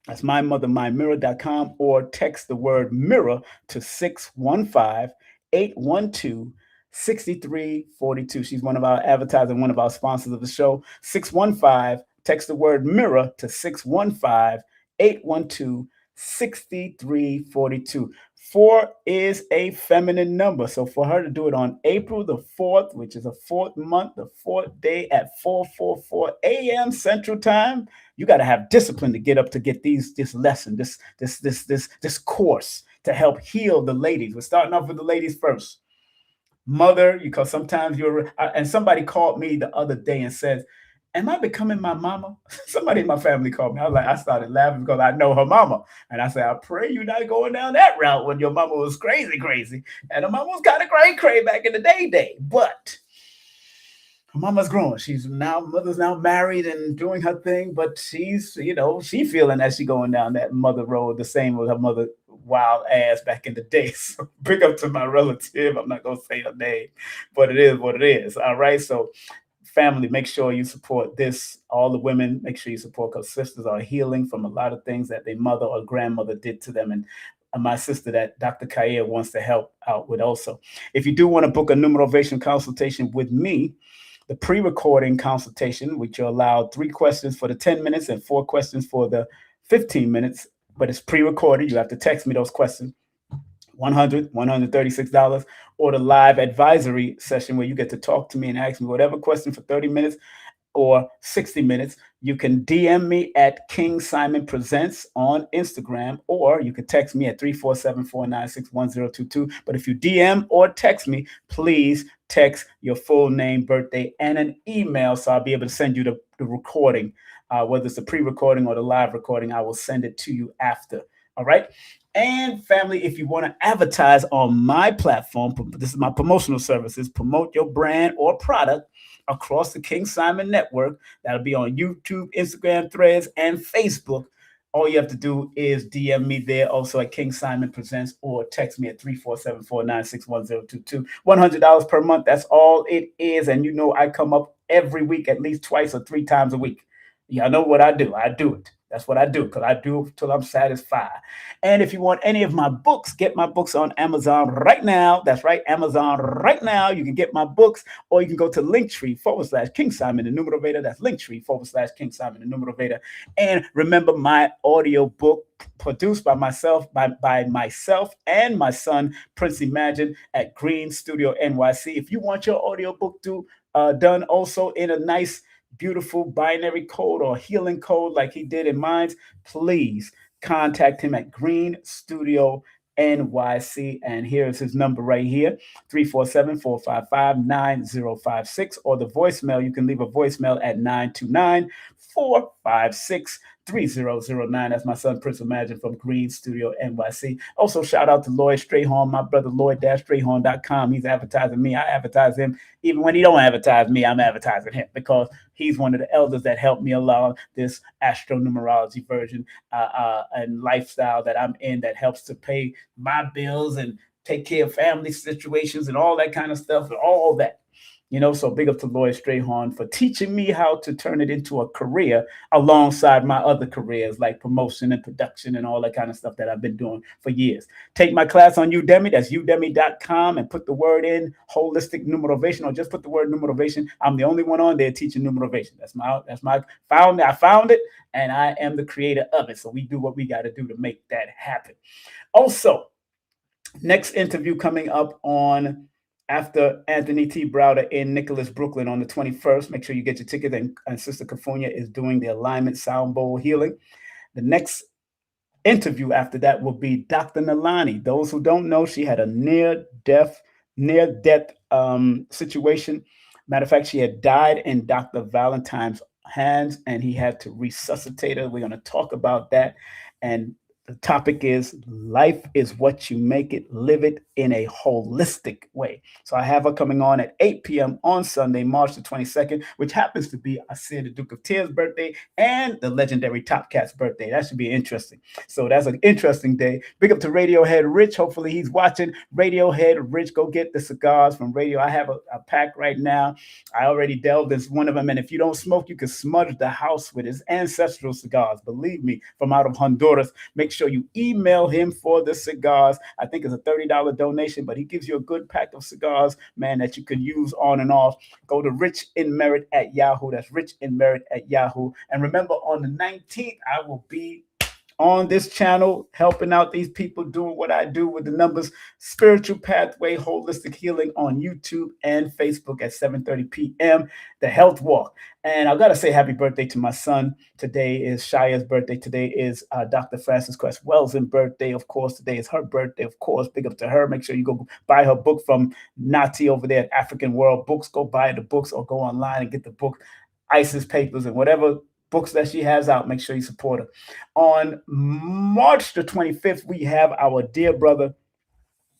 That's mymothermymirror.com, or text the word mirror to 615-812-6342. She's one of our advertisers, one of our sponsors of the show. 615, text the word mirror to 615-812-6342. 4 is a feminine number. So for her to do it on April the 4th, which is a 4th month, the 4th day at 4:44 a.m. Central Time, you got to have discipline to get up to get this lesson, this course to help heal the ladies. We're starting off with the ladies first. Mother, because sometimes and somebody called me the other day and says, am I becoming my mama? Somebody in my family called me. I started laughing because I know her mama. And I said, I pray you're not going down that route when your mama was crazy. And her mama was kind of cray back in the day. But her mama's grown. Mother's now married and doing her thing. But she's, she feeling that she going down that mother road the same with her mother wild ass back in the day. So big up to my relative. I'm not going to say her name, but it is what it is. All right. So family, make sure you support this. All the women, make sure you support, because sisters are healing from a lot of things that their mother or grandmother did to them. And my sister that Dr. Kair wants to help out with also. If you do want to book a numerovation consultation with me, the pre-recording consultation, which you're allowed 3 questions for the 10 minutes and 4 questions for the 15 minutes, but it's pre-recorded. You have to text me those questions. $136, or the live advisory session where you get to talk to me and ask me whatever question for 30 minutes. or 60 minutes, you can DM me at King Simon Presents on Instagram, or you can text me at 347-496-1022. But if you DM or text me, please text your full name, birthday, and an email so I'll be able to send you the recording. Whether it's the pre-recording or the live recording, I will send it to you after. All right. And family, if you want to advertise on my platform, this is my promotional services, promote your brand or product across the King Simon Network. That'll be on YouTube, Instagram, Threads, and Facebook. All you have to do is DM me there also at King Simon Presents, or text me at 347-496-1022. $100 per month. That's all it is. And you know I come up every week at least twice or three times a week. Y'all know what I do. I do it. That's what I do, because I do it till I'm satisfied. And if you want any of my books, get my books on Amazon right now. That's right, Amazon right now. You can get my books, or you can go to Linktree/King Simon the Numerator. That's Linktree/King Simon the Numerator. And remember, my audio book produced by myself, by myself and my son, Prince Imagine, at Green Studio NYC. If you want your audio book done also in a nice, beautiful binary code or healing code like he did in mine, please contact him at Green Studio NYC. And here's his number right here, 347-455-9056, or the voicemail. You can leave a voicemail at 929-456-3009. That's my son, Prince Imagine, from Green Studio NYC. Also, shout out to Lloyd Strayhorn, my brother, Lloyd-Strayhorn.com. He's advertising me. I advertise him. Even when he don't advertise me, I'm advertising him, because he's one of the elders that helped me along this astronumerology version and lifestyle that I'm in, that helps to pay my bills and take care of family situations and all that kind of stuff, and all that. So big up to Lloyd Strayhorn for teaching me how to turn it into a career alongside my other careers like promotion and production and all that kind of stuff that I've been doing for years. Take my class on Udemy. That's udemy.com, and put the word in holistic numerovation, or just put the word numerovation. I'm the only one on there teaching numerovation. That's my found. I found it, and I am the creator of it. So we do what we got to do to make that happen. Also, next interview coming up on after Anthony T. Browder in Nicholas, Brooklyn on the 21st. Make sure you get your ticket. And Sister Kafunya is doing the alignment sound bowl healing. The next interview after that will be Dr. Nalani. Those who don't know, she had a near-death situation. Matter of fact, she had died in Dr. Valentine's hands, and he had to resuscitate her. We're going to talk about that. And the topic is life is what you make it, live it in a holistic way. So I have her coming on at 8 p.m. on Sunday, March the 22nd, which happens to be Asir the Duke of Tears' birthday and the legendary Top Cat's birthday. That should be interesting. So that's an interesting day. Big up to Radiohead Rich. Hopefully he's watching. Radiohead Rich, go get the cigars from Radio. I have a pack right now. I already delved into one of them. And if you don't smoke, you can smudge the house with his ancestral cigars. Believe me, from out of Honduras. Make sure you email him for the cigars. I think it's a $30 donation, but he gives you a good pack of cigars, man, that you can use on and off. Go to Rich in Merit at Yahoo. That's Rich in Merit at Yahoo. And remember, on the 19th, I will be on this channel helping out these people doing what I do with the numbers. Spiritual Pathway Holistic Healing on YouTube and Facebook at 7:30 p.m. The Health Walk. And I've got to say happy birthday to my son. Today is Shaya's birthday. Today is Dr. Frances Quest Wells's birthday. Of course, today is her birthday. Of course, big up to her. Make sure you go buy her book from Nati over there at African World Books. Go buy the books, or go online and get the book, Isis Papers, and whatever books that she has out. Make sure you support her. On March the 25th, we have our dear brother,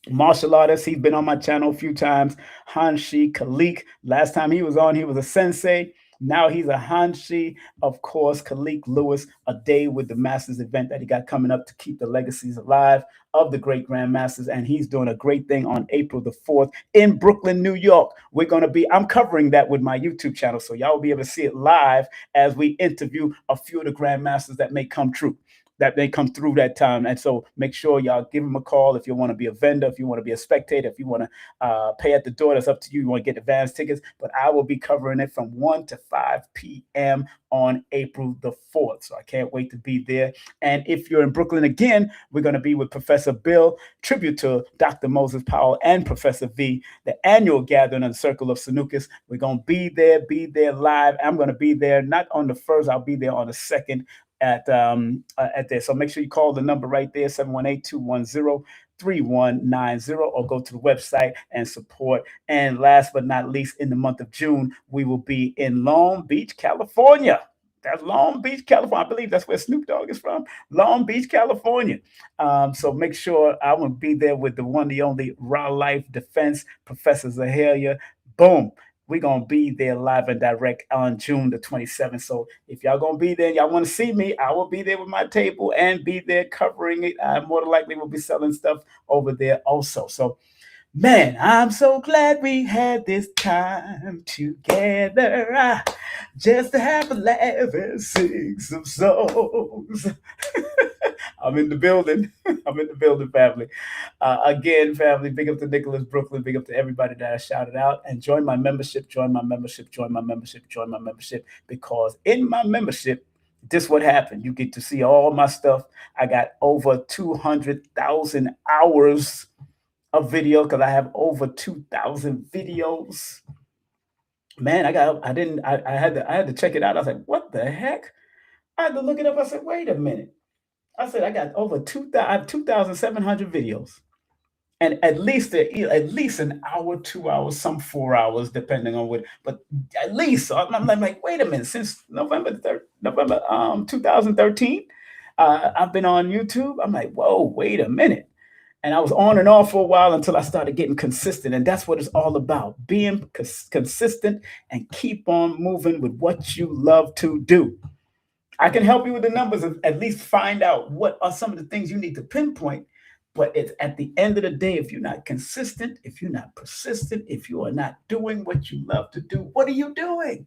martial artist. He's been on my channel a few times, Hanshi Khalik. Last time he was on, he was a sensei. Now he's a Hanshi. Of course, Khalik Lewis, a day with the Masters event that he got coming up to keep the legacies alive of the great Grandmasters. And he's doing a great thing on April the 4th in Brooklyn, New York. I'm covering that with my YouTube channel. So y'all will be able to see it live as we interview a few of the Grandmasters that may come true. that they come through that time. And so make sure y'all give them a call if you want to be a vendor, if you want to be a spectator, if you want to pay at the door. That's up to you. You want to get advance tickets, but I will be covering it from 1 to 5 p.m. on April the 4th. So I can't wait to be there. And if you're in Brooklyn again, we're going to be with Professor Bill, tribute to Dr. Moses Powell and Professor V, the annual gathering of the Circle of Sanukis. We're going to be there live. I'm going to be there, not on the 1st, I'll be there on the 2nd at there. So make sure you call the number right there, 718-210-3190, or go to the website and support. And last but not least, in the month of June, we will be in Long Beach, California. That's Long Beach, California. I believe that's where Snoop Dogg is from. Long Beach, California. So make sure I will be there with the one, the only Raw Life Defense, Professor Zaharia. Boom. We're going to be there live and direct on June the 27th. So if y'all going to be there and y'all want to see me, I will be there with my table and be there covering it. I more than likely will be selling stuff over there also. So, man, I'm so glad we had this time together. Just to have a laugh and sing some songs. I'm in the building. I'm in the building, family. Again, family, big up to Nicholas, Brooklyn. Big up to everybody that I shouted out. And join my membership, join my membership, join my membership, join my membership. Because in my membership, this what happened. You get to see all my stuff. I got over 200,000 hours of video because I have over 2,000 videos. Man, I had to check it out. I was like, what the heck? I had to look it up. I said, wait a minute. I said, I got over 2,700 videos, and at least an hour, 2 hours, some 4 hours, depending on what, but at least. So I'm like, wait a minute, since November 2013, I've been on YouTube. I'm like, whoa, wait a minute. And I was on and off for a while until I started getting consistent. And that's what it's all about, being consistent and keep on moving with what you love to do. I can help you with the numbers and at least find out what are some of the things you need to pinpoint. But it's at the end of the day, if you're not consistent, if you're not persistent, if you are not doing what you love to do, what are you doing?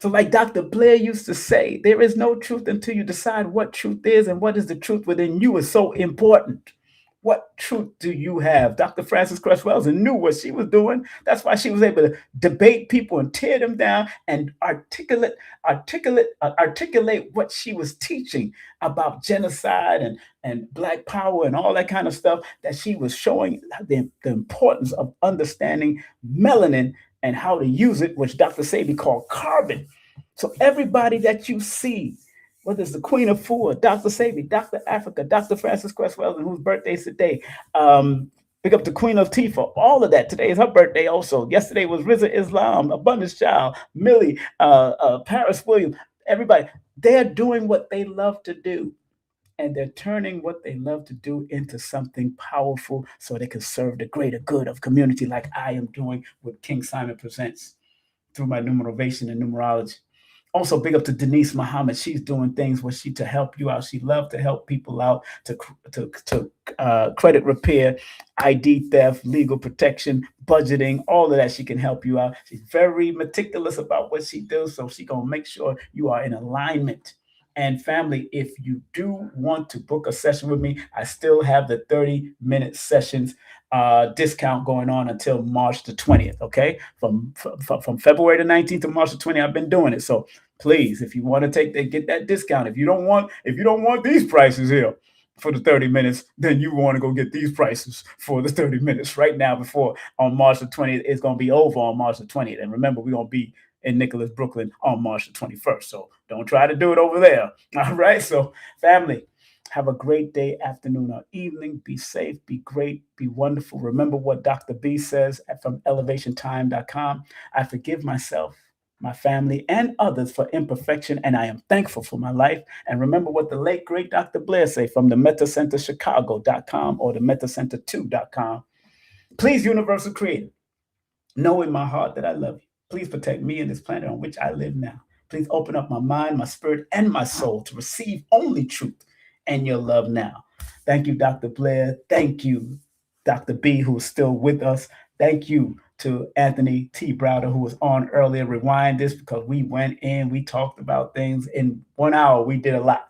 So like Dr. Blair used to say, there is no truth until you decide what truth is, and what is the truth within you is so important. What truth do you have? Dr. Frances Cress Welsing knew what she was doing. That's why she was able to debate people and tear them down and articulate what she was teaching about genocide and Black power and all that kind of stuff, that she was showing the importance of understanding melanin and how to use it, which Dr. Sebi called carbon. So everybody that you see, whether it's the Queen of Food, Dr. Sebi, Dr. Africa, Dr. Frances Cress Welsing, whose birthday is today. Pick up the Queen of Tifa, all of that. Today is her birthday also. Yesterday was Riza Islam, Abundance Child, Millie, Paris Williams, everybody. They're doing what they love to do. And they're turning what they love to do into something powerful so they can serve the greater good of community, like I am doing with King Simon Presents through my numerovation and numerology. Also, big up to Denise Muhammad. She's doing things where to help you out. She loves to help people out, to credit repair, ID theft, legal protection, budgeting, all of that. She can help you out. She's very meticulous about what she does, so she's going to make sure you are in alignment. And family, if you do want to book a session with me, I still have the 30-minute sessions discount going on until March the 20th. Okay, from February the 19th to March the 20th, I've been doing it. So please, if you want to get that discount, if you don't want these prices here for the 30 minutes, then you want to go get these prices for the 30 minutes right now before on March the 20th. It's going to be over on March the 20th. And remember, we're going to be in Nicholas, Brooklyn on March the 21st. So don't try to do it over there. All right. So family, have a great day, afternoon, or evening. Be safe, be great, be wonderful. Remember what Dr. B says from elevationtime.com. I forgive myself, my family, and others for imperfection, and I am thankful for my life. And remember what the late, great Dr. Blair say from the metacenterchicago.com or the metacenter2.com. Please, Universal Creator, know in my heart that I love you. Please protect me and this planet on which I live now. Please open up my mind, my spirit, and my soul to receive only truth and your love now. Thank you, Dr. Blair. Thank you, Dr. B, who is still with us. Thank you to Anthony T. Browder, who was on earlier. Rewind this because we went in, we talked about things in 1 hour. We did a lot.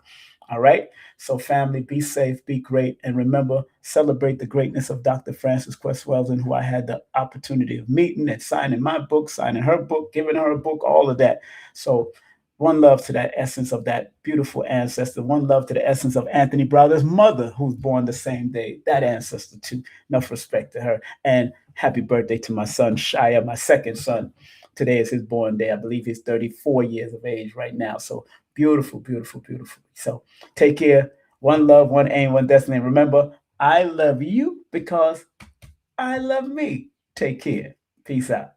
All right. So, family, be safe, be great, and remember, celebrate the greatness of Dr. Frances Quest Weldon, who I had the opportunity of meeting and signing my book, signing her book, giving her a book, all of that. So, one love to that essence of that beautiful ancestor. One love to the essence of Anthony Browder's mother, who's born the same day. That ancestor, too. Enough respect to her. And happy birthday to my son, Shia, my second son. Today is his born day. I believe he's 34 years of age right now. So beautiful, beautiful, beautiful. So take care. One love, one aim, one destiny. And remember, I love you because I love me. Take care. Peace out.